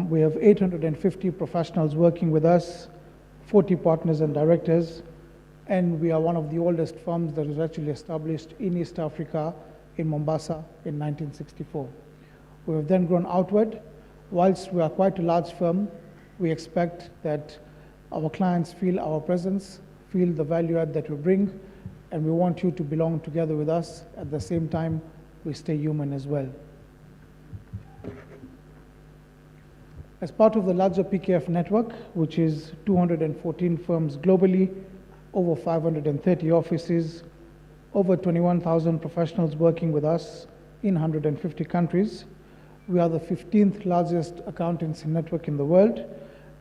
[SPEAKER 9] We have 850 professionals working with us, 40 partners and directors, and we are one of the oldest firms that was actually established in East Africa, in Mombasa in 1964. We have then grown outward. Whilst we are quite a large firm, we expect that our clients feel our presence, feel the value add that we bring, and we want you to belong together with us. At the same time, we stay human as well. As part of the larger PKF network, which is 214 firms globally, over 530 offices, over 21,000 professionals working with us in 150 countries. We are the 15th largest accountancy network in the world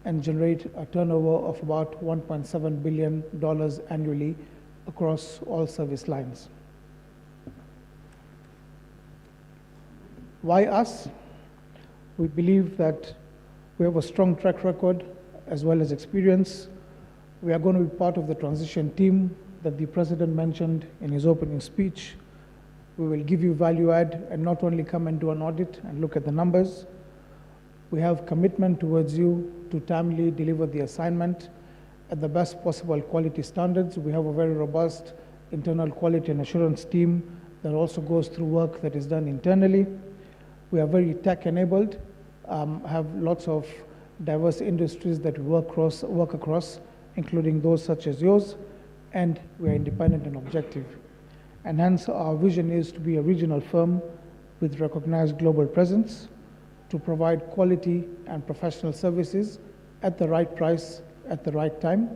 [SPEAKER 9] and generate a turnover of about $1.7 billion annually across all service lines. Why us? We believe that we have a strong track record as well as experience. We are going to be part of the transition team that the President mentioned in his opening speech. We will give you value add and not only come and do an audit and look at the numbers. We have commitment towards you to timely deliver the assignment at the best possible quality standards. We have a very robust internal quality and assurance team that also goes through work that is done internally. We are very tech enabled, have lots of diverse industries that we work across, including those such as yours, and we are independent and objective. And hence our vision is to be a regional firm with recognized global presence to provide quality and professional services at the right price at the right time.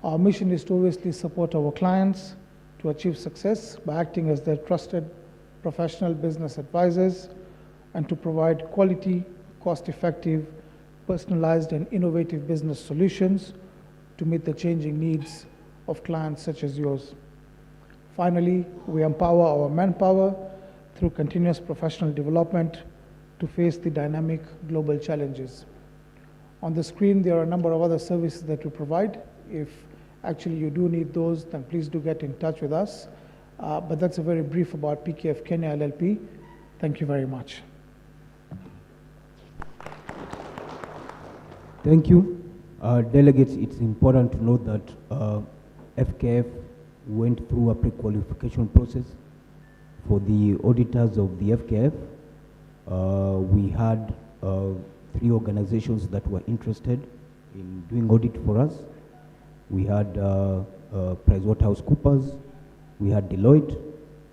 [SPEAKER 9] Our mission is to obviously support our clients to achieve success by acting as their trusted professional business advisors and to provide quality, cost-effective, personalized and innovative business solutions to meet the changing needs of clients such as yours. Finally, we empower our manpower through continuous professional development to face the dynamic global challenges. On the screen, there are a number of other services that we provide. If actually you do need those, then please do get in touch with us. But that's a very brief about PKF Kenya LLP. Thank you very much.
[SPEAKER 1] Thank you. Delegates, it's important to note that FKF went through a pre-qualification process for the auditors of the FKF. We had 3 organizations that were interested in doing audit for us. We had PricewaterhouseCoopers, we had Deloitte,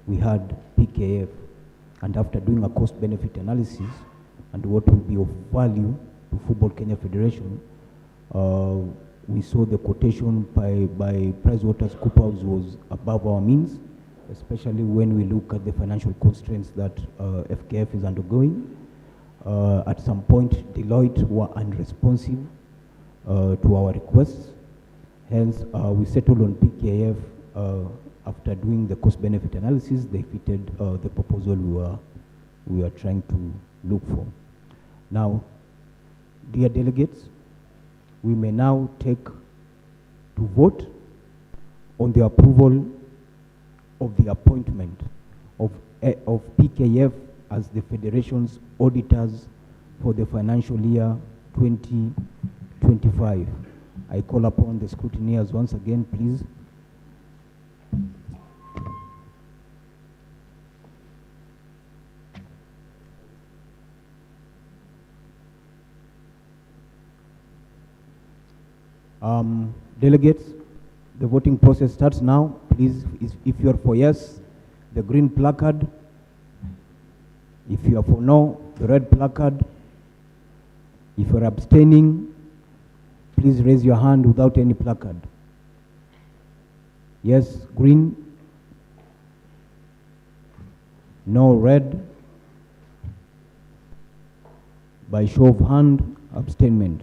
[SPEAKER 1] we had PKF. And after doing a cost-benefit analysis and what will be of value to Football Kenya Federation, we saw the quotation by PricewaterhouseCoopers was above our means, especially when we look at the financial constraints that FKF is undergoing. At some point, Deloitte were unresponsive to our requests. Hence, we settled on PKF. After doing the cost-benefit analysis, they fitted the proposal we were trying to look for. Now, dear delegates, we may now take to vote on the approval of the appointment of PKF as the Federation's auditors for the financial year 2025. I call upon the scrutineers once again, please. Delegates, the voting process starts now. Please, if you're for yes, the green placard. If you are for no, the red placard. If you're abstaining, please raise your hand without any placard. Yes, green. No, red. By show of hand, abstainment.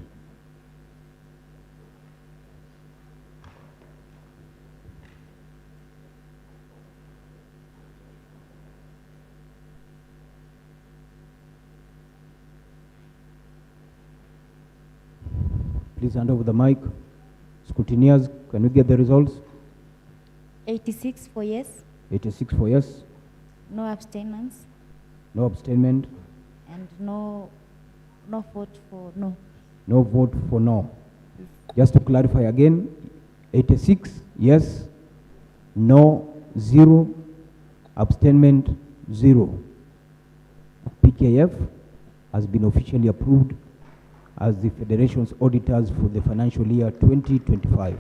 [SPEAKER 1] Please hand over the mic. Scrutineers, can we get the results?
[SPEAKER 4] 86 for yes.
[SPEAKER 1] 86 for yes.
[SPEAKER 4] No abstentions.
[SPEAKER 1] No abstainment.
[SPEAKER 4] And no vote for no.
[SPEAKER 1] No vote for no. Just to clarify again, 86 yes, no 0, abstainment 0. PKF has been officially approved as the Federation's auditors for the financial year 2025.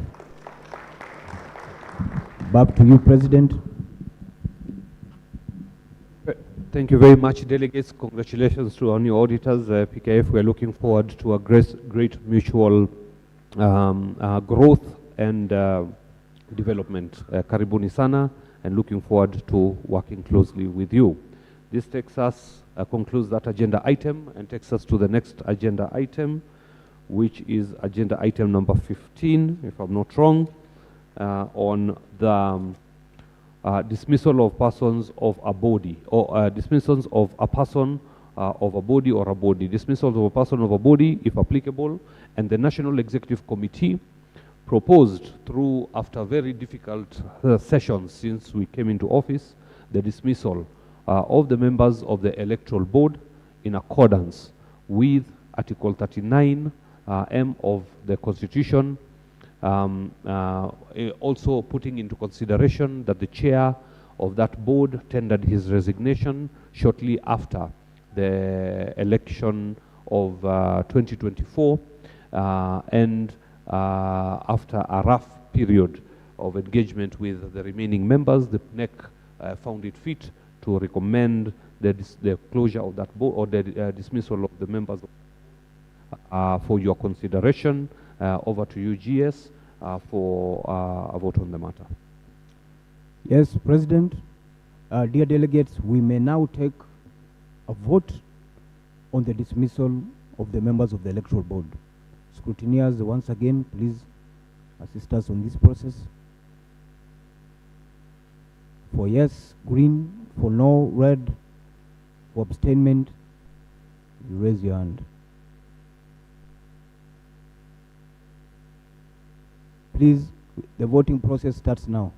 [SPEAKER 1] Back to you, President.
[SPEAKER 2] Thank you very much, delegates. Congratulations to our new auditors, PKF. We are looking forward to a great mutual growth and development. Karibuni sana, and looking forward to working closely with you. This takes us, concludes that agenda item and takes us to the next agenda item, which is agenda item number 15, if I'm not wrong, on the dismissal of persons of a body, or dismissals of a person of a body or a body, dismissals of a person of a body, if applicable, and the National Executive Committee proposed through, after very difficult sessions since we came into office, the dismissal of the members of the Electoral Board in accordance with Article 39 M of the Constitution, also putting into consideration that the chair of that board tendered his resignation shortly after the election of 2024 and after a rough period of engagement with the remaining members, the NEC found it fit to recommend the closure of that board or the dismissal of the members for your consideration. Over to you, GS, for a vote on the matter.
[SPEAKER 1] Yes, President. Dear delegates, we may now take a vote on the dismissal of the members of the Electoral Board. Scrutineers, once again, please assist us on this process. For yes, green. For no, red. For abstainment, you raise your hand. Please, the voting process starts now.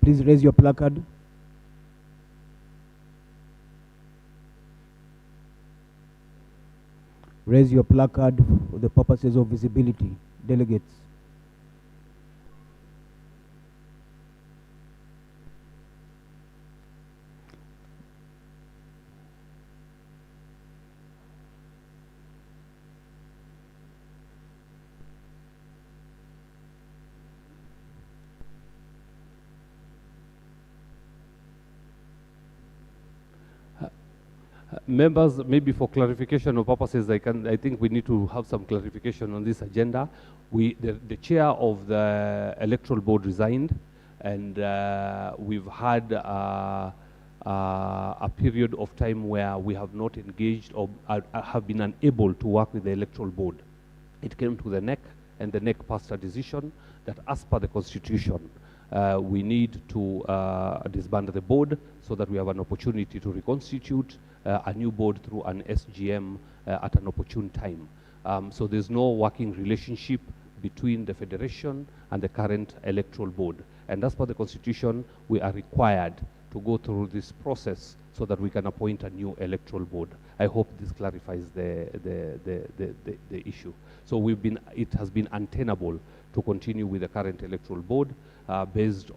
[SPEAKER 1] Please raise your placard. Raise your placard for the purposes of visibility. Delegates.
[SPEAKER 2] Members, maybe for clarification of purposes, I think we need to have some clarification on this agenda. The chair of the electoral board resigned, and we've had a period of time where we have not engaged or have been unable to work with the electoral board. It came to the NEC, and the NEC passed a decision that, as per the constitution, we need to disband the board so that we have an opportunity to reconstitute a new board through an SGM at an opportune time. So there's no working relationship between the Federation and the current electoral board. And as per the Constitution, we are required to go through this process so that we can appoint a new electoral board. I hope this clarifies the issue. So it has been untenable to continue with the current electoral board based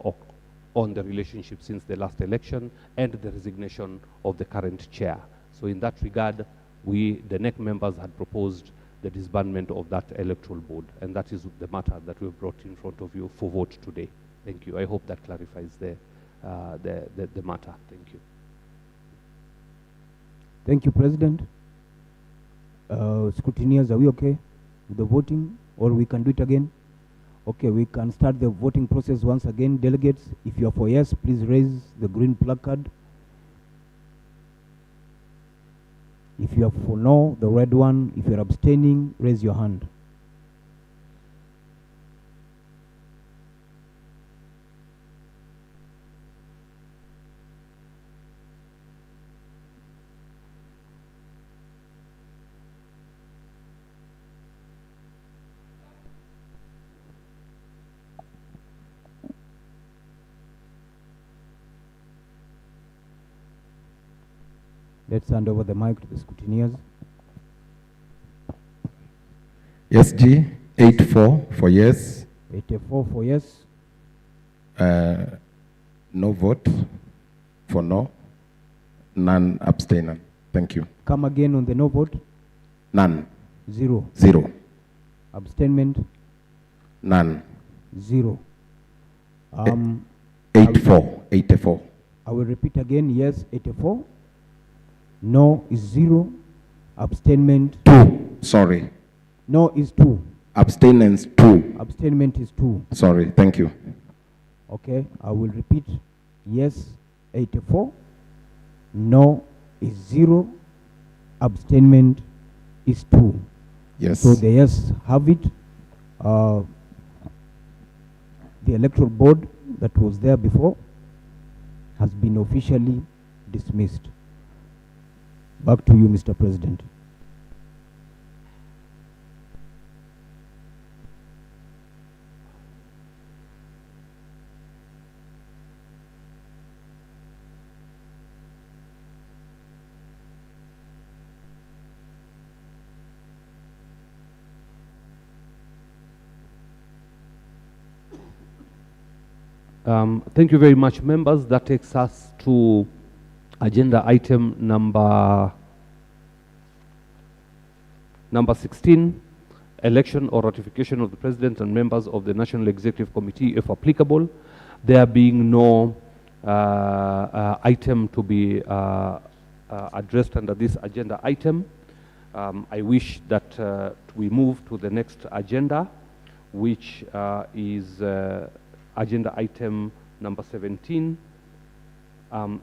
[SPEAKER 2] on the relationship since the last election and the resignation of the current chair. So in that regard, the NEC members had proposed the disbandment of that electoral board, and that is the matter that we've brought in front of you for vote today. Thank you. I hope that clarifies the matter. Thank you.
[SPEAKER 1] Thank you, President. Scrutineers, are we okay with the voting, or we can do it again? Okay, we can start the voting process once again. Delegates, if you are for yes, please raise the green placard. If you are for no, the red one. If you are abstaining, raise your hand. Let's hand over the mic to the scrutineers.
[SPEAKER 7] Yes, G. 84 for yes.
[SPEAKER 1] 84 for yes.
[SPEAKER 7] No vote for no. None abstain. Thank you.
[SPEAKER 1] Come again on the no vote.
[SPEAKER 7] None.
[SPEAKER 1] 0.
[SPEAKER 7] 0.
[SPEAKER 1] Abstainment.
[SPEAKER 7] None.
[SPEAKER 1] 0.
[SPEAKER 7] 84. 84.
[SPEAKER 1] I will repeat again. Yes, 84. No is 0. Abstainment.
[SPEAKER 7] 2. Sorry.
[SPEAKER 1] No is 2.
[SPEAKER 7] Abstinence 2.
[SPEAKER 1] Abstainment is 2.
[SPEAKER 7] Sorry. Thank you.
[SPEAKER 1] Okay, I will repeat. Yes, 84. No is 0. Abstainment is 2.
[SPEAKER 7] Yes.
[SPEAKER 1] So the yes have it. The electoral board that was there before has been officially dismissed. Back to you, Mr. President.
[SPEAKER 2] Thank you very much, members. That takes us to agenda item number 16, election or ratification of the President and members of the National Executive Committee, if applicable. There being no item to be addressed under this agenda item, I wish that we move to the next agenda, which is agenda item number 17,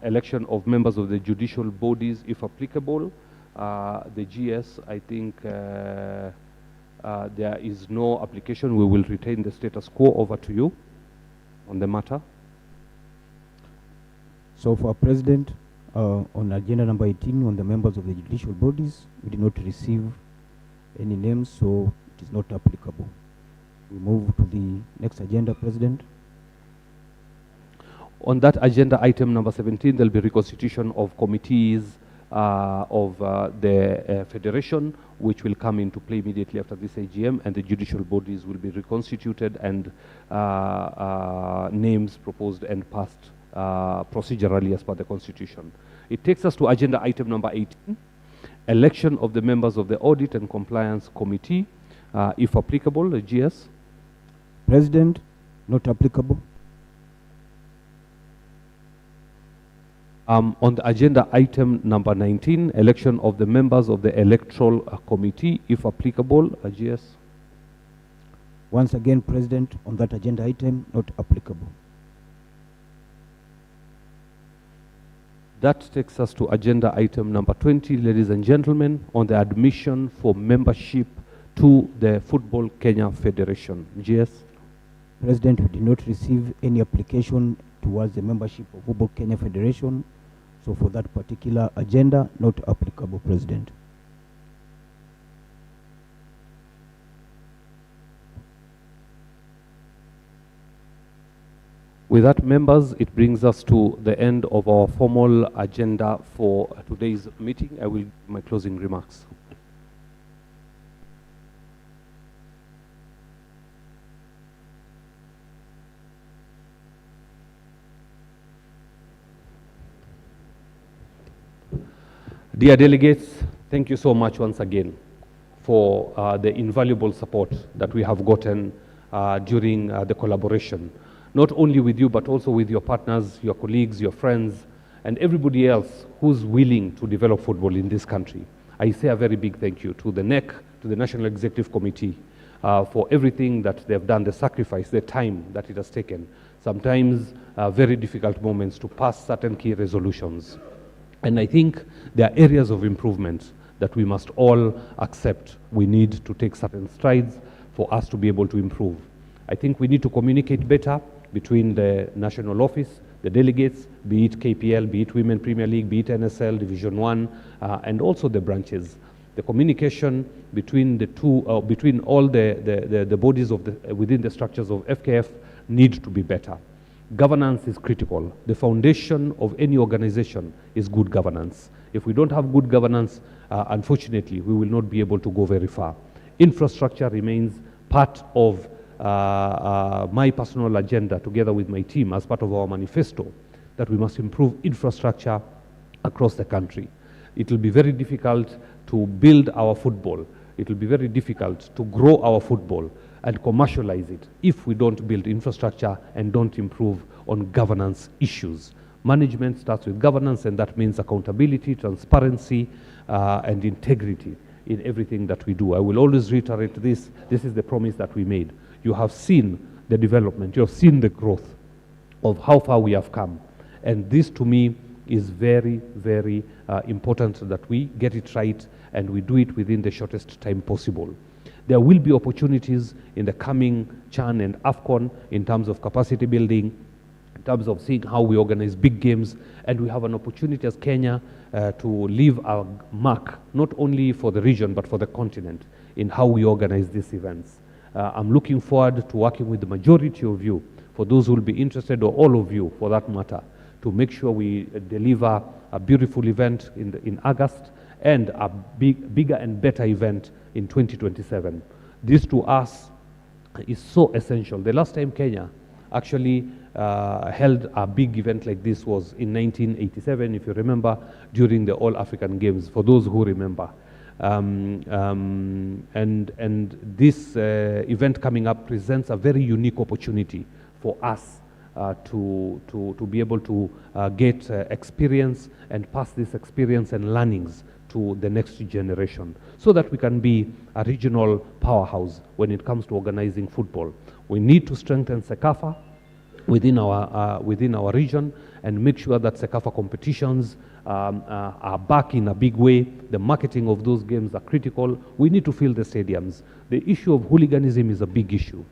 [SPEAKER 2] election of members of the judicial bodies, if applicable. The GS, I think there is no application. We will retain the status quo. Over to you on the matter.
[SPEAKER 1] So for President, on agenda number 18, on the members of the judicial bodies, we did not receive any names, so it is not applicable. We move to the next agenda, President.
[SPEAKER 2] On that agenda item number 17, there will be reconstitution of committees of the Federation, which will come into play immediately after this AGM, and the judicial bodies will be reconstituted and names proposed and passed procedurally as per the Constitution. It takes us to agenda item number 18, election of the members of the Audit and Compliance Committee, if applicable, the GS.
[SPEAKER 1] President, not applicable.
[SPEAKER 2] On the agenda item number 19, election of the members of the Electoral Committee, if applicable, GS.
[SPEAKER 1] Once again, President, on that agenda item, not applicable.
[SPEAKER 2] That takes us to agenda item number 20, ladies and gentlemen, on the admission for membership to the Football Kenya Federation. GS.
[SPEAKER 1] President, we did not receive any application towards the membership of Football Kenya Federation. So for that particular agenda, not applicable, President.
[SPEAKER 2] With that, members, it brings us to the end of our formal agenda for today's meeting. I will give my closing remarks. Dear delegates, thank you so much once again for the invaluable support that we have gotten during the collaboration, not only with you, but also with your partners, your colleagues, your friends, and everybody else who's willing to develop football in this country. I say a very big thank you to the NEC, to the National Executive Committee, for everything that they've done, the sacrifice, the time that it has taken, sometimes very difficult moments to pass certain key resolutions. And I think there are areas of improvement that we must all accept. We need to take certain strides for us to be able to improve. I think we need to communicate better between the national office, the delegates, be it KPL, be it Women Premier League, be it NSL, Division 1, and also the branches. The communication between the two, between all the bodies of within the structures of FKF need to be better. Governance is critical. The foundation of any organization is good governance. If we don't have good governance, unfortunately, we will not be able to go very far. Infrastructure remains part of my personal agenda, together with my team, as part of our manifesto, that we must improve infrastructure across the country. It will be very difficult to build our football. It will be very difficult to grow our football and commercialize it if we don't build infrastructure and don't improve on governance issues. Management starts with governance, and that means accountability, transparency, and integrity in everything that we do. I will always reiterate this. This is the promise that we made. You have seen the development. You have seen the growth of how far we have come. And this, to me, is very, very important that we get it right and we do it within the shortest time possible. There will be opportunities in the coming CHAN and AFCON in terms of capacity building, in terms of seeing how we organize big games, and we have an opportunity as Kenya to leave our mark, not only for the region but for the continent, in how we organize these events. I'm looking forward to working with the majority of you, for those who will be interested, or all of you for that matter, to make sure we deliver a beautiful event in August and a bigger and better event in 2027. This to us is so essential. The last time Kenya actually held a big event like this was in 1987, if you remember, during the All African Games, for those who remember. And this event coming up presents a very unique opportunity for us to be able to get experience and pass this experience and learnings to the next generation, so that we can be a regional powerhouse when it comes to organizing football. We need to strengthen SECAFA within our region and make sure that SECAFA competitions are back in a big way. The marketing of those games are critical. We need to fill the stadiums. The issue of hooliganism is a big issue.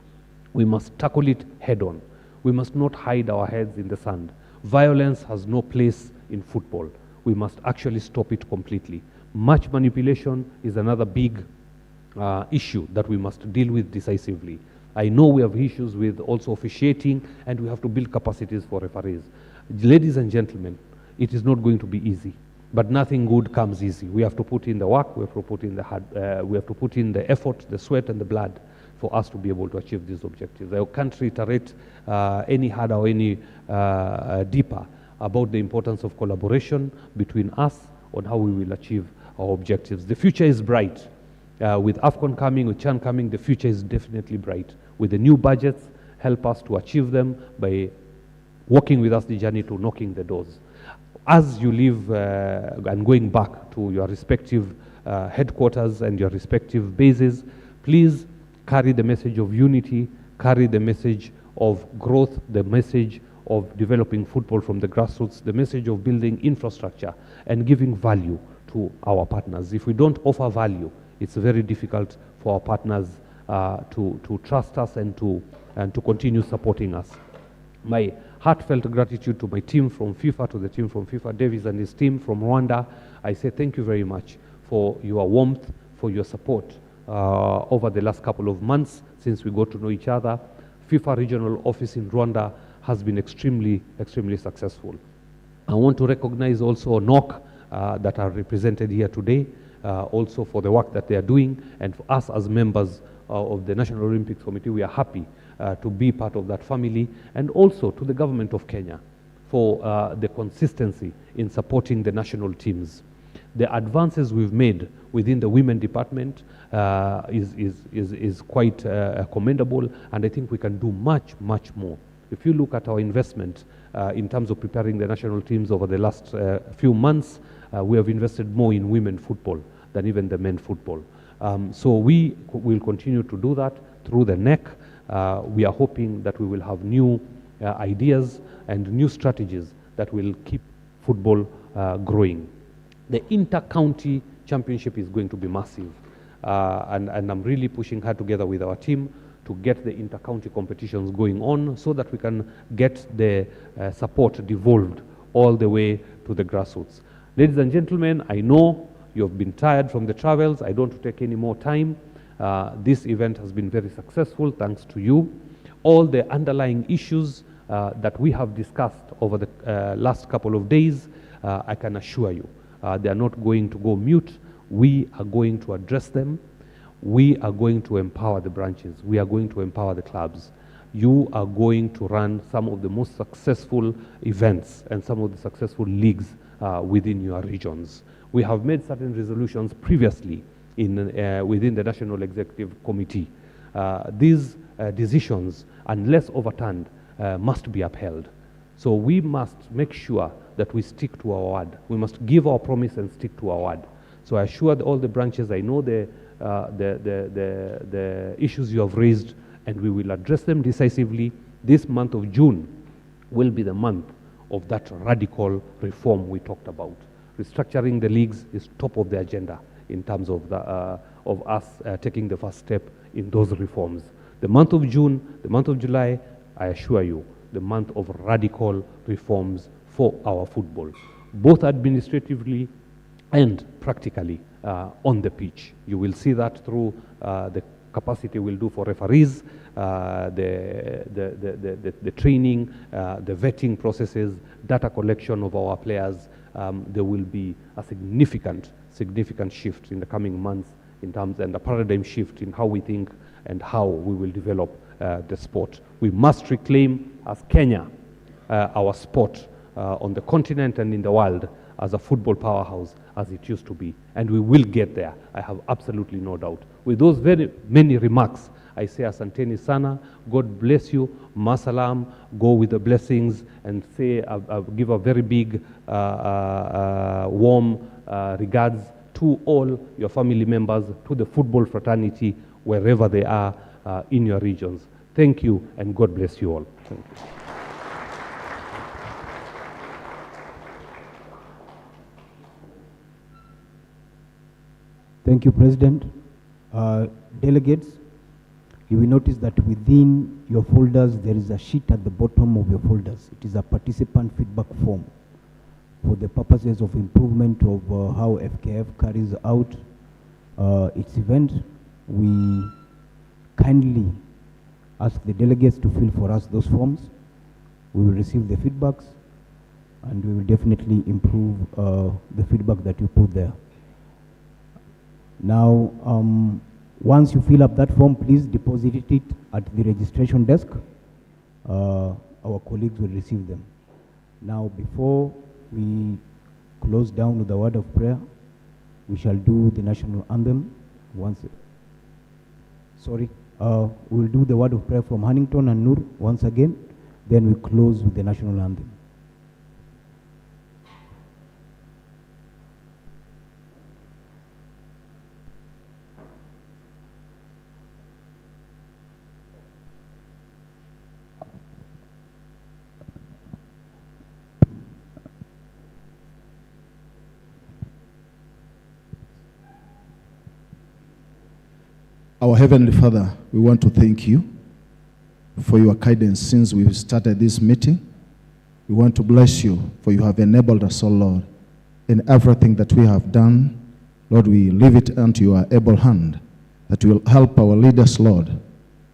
[SPEAKER 2] We must tackle it head on. We must not hide our heads in the sand. Violence has no place in football. We must actually stop it completely. Match manipulation is another big issue that we must deal with decisively. I know we have issues with also officiating, and we have to build capacities for referees. Ladies and gentlemen, it is not going to be easy, but nothing good comes easy. We have to put in the work, we have to put in the we have to put in the effort, the sweat and the blood for us to be able to achieve these objectives. I can't reiterate any harder or any deeper about the importance of collaboration between us on how we will achieve our objectives. The future is bright. With AFCON coming, with CHAN coming, the future is definitely bright. With the new budgets, help us to achieve them by walking with us the journey to knocking the doors. As you leave and going back to your respective headquarters and your respective bases, please carry the message of unity, carry the message of growth, the message of developing football from the grassroots, the message of building infrastructure and giving value to our partners. If we don't offer value, it's very difficult for our partners to trust us and to continue supporting us. My heartfelt gratitude to my team from FIFA, to the team from FIFA, Davis and his team from Rwanda. I say thank you very much for your warmth, for your support over the last couple of months since we got to know each other. FIFA regional office in Rwanda has been extremely successful. I want to recognize also NOC that are represented here today, also for the work that they are doing, and for us as members of the National Olympics Committee, we are happy to be part of that family, and also to the government of Kenya for the consistency in supporting the national teams. The advances we've made within the women department is quite commendable, and I think we can do much more. If you look at our investment in terms of preparing the national teams over the last few months, we have invested more in women football than even the men football. So we will continue to do that through the NEC. We are hoping that we will have new ideas and new strategies that will keep football growing. The inter-county championship is going to be massive, and I'm really pushing hard together with our team to get the inter-county competitions going on so that we can get the support devolved all the way to the grassroots. Ladies and gentlemen, I know you have been tired from the travels. I don't want to take any more time. This event has been very successful thanks to you. All the underlying issues that we have discussed over the last couple of days, I can assure you, they are not going to go mute. We are going to address them. We are going to empower the branches. We are going to empower the clubs. You are going to run some of the most successful events and some of the successful leagues within your regions. We have made certain resolutions previously within the National Executive Committee. These decisions, unless overturned, must be upheld. So we must make sure that we stick to our word. We must give our promise and stick to our word. So I assure all the branches, I know the issues you have raised, and we will address them decisively. This month of June will be the month of that radical reform we talked about. Restructuring the leagues is top of the agenda in terms of us taking the first step in those reforms. The month of June, the month of July, I assure you, the month of radical reforms for our football, both administratively and practically on the pitch. You will see that through the capacity we'll do for referees, the training, the vetting processes, data collection of our players. There will be a significant shift in the coming months in terms, and a paradigm shift in how we think and how we will develop the sport. We must reclaim as Kenya our sport on the continent and in the world as a football powerhouse as it used to be, and we will get there. I have absolutely no doubt. With those very many remarks, I say asanteni sana, God bless you, masalam, go with the blessings, and say, give a very big, warm regards to all your family members, to the football fraternity, wherever they are in your regions. Thank you, and God bless you all. Thank you.
[SPEAKER 1] Thank you, President. Delegates, you will notice that within your folders, there is a sheet at the bottom of your folders. It is a participant feedback form for the purposes of improvement of how FKF carries out its event. We kindly ask the delegates to fill for us those forms. We will receive the feedbacks, and we will definitely improve the feedback that you put there. Now, once you fill up that form, please deposit it at the registration desk. Our colleagues will receive them. Now, before we close down with the word of prayer, we shall do the national anthem once. We'll do the word of prayer from Hannington and Nur once again, then we close with the national anthem.
[SPEAKER 10] Our Heavenly Father, we want to thank you for your guidance since we started this meeting. We want to bless you for you have enabled us, O Lord, in everything that we have done. Lord, we leave it unto your able hand that will help our leaders, Lord,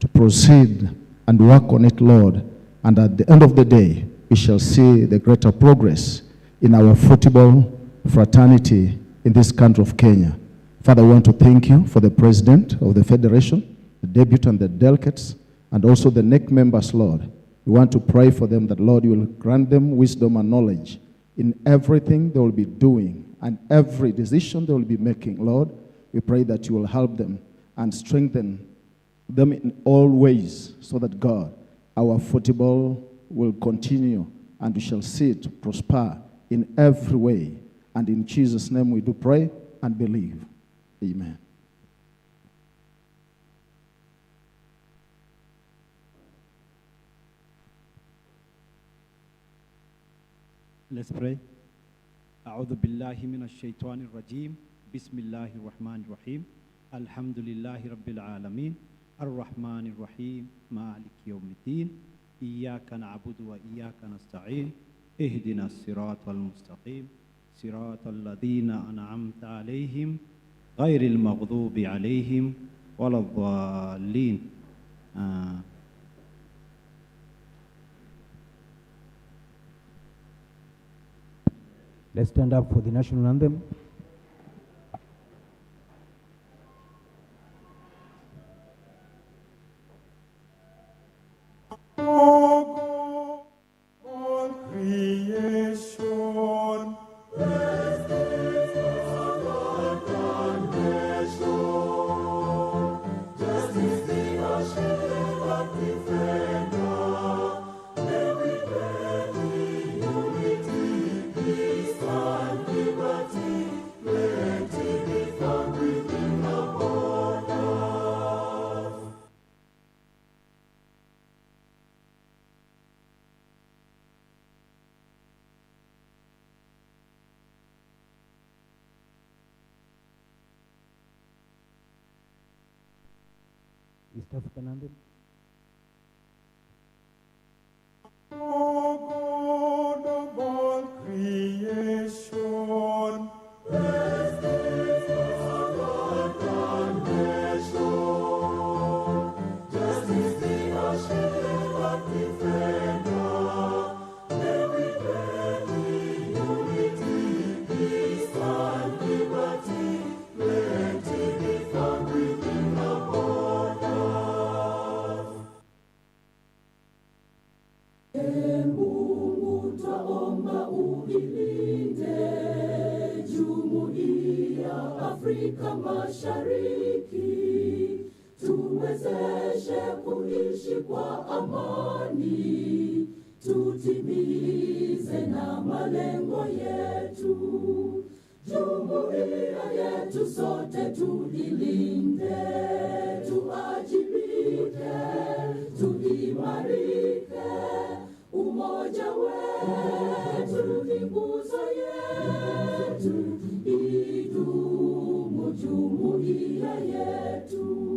[SPEAKER 10] to proceed and work on it, Lord. And at the end of the day, we shall see the greater progress in our football fraternity in this country of Kenya. Father, we want to thank you for the president of the federation, the deputy and the delegates, and also the NEC members, Lord. We want to pray for them that, Lord, you will grant them wisdom and knowledge in everything they will be doing and every decision they will be making, Lord. We pray that you will help them and strengthen them in all ways so that, God, our football will continue and we shall see it prosper in every way. And in Jesus' name we do pray and believe. Amen.
[SPEAKER 11] Let's pray. أعوذ بالله من الشيطان الرجيم بسم الله الرحمن الرحيم الحمد لله رب العالمين الرحمن الرحيم مالك يوم الدين إياك نعبد وإياك نستعين اهدنا الصراط المستقيم صراط الذين أنعمت عليهم غير المغضوب عليهم ولا الضالين.
[SPEAKER 1] Let's stand up for the national anthem. East African anthem.
[SPEAKER 12] O God of all creation, blessed is the Lord God nation. Justice the shield of defender. May we greatly unity, peace and liberty, plenty be found within our borders. Mungu twaomba uilinde Jumuiya Afrika Mashariki, tuwezeshe kuishi kwa amani, tutimize na malengo yetu. Jumuiya yetu sote tuilinde, tuajibike, tuimarike. Umoja wetu ni nguzo yetu, idumu jumuiya yetu.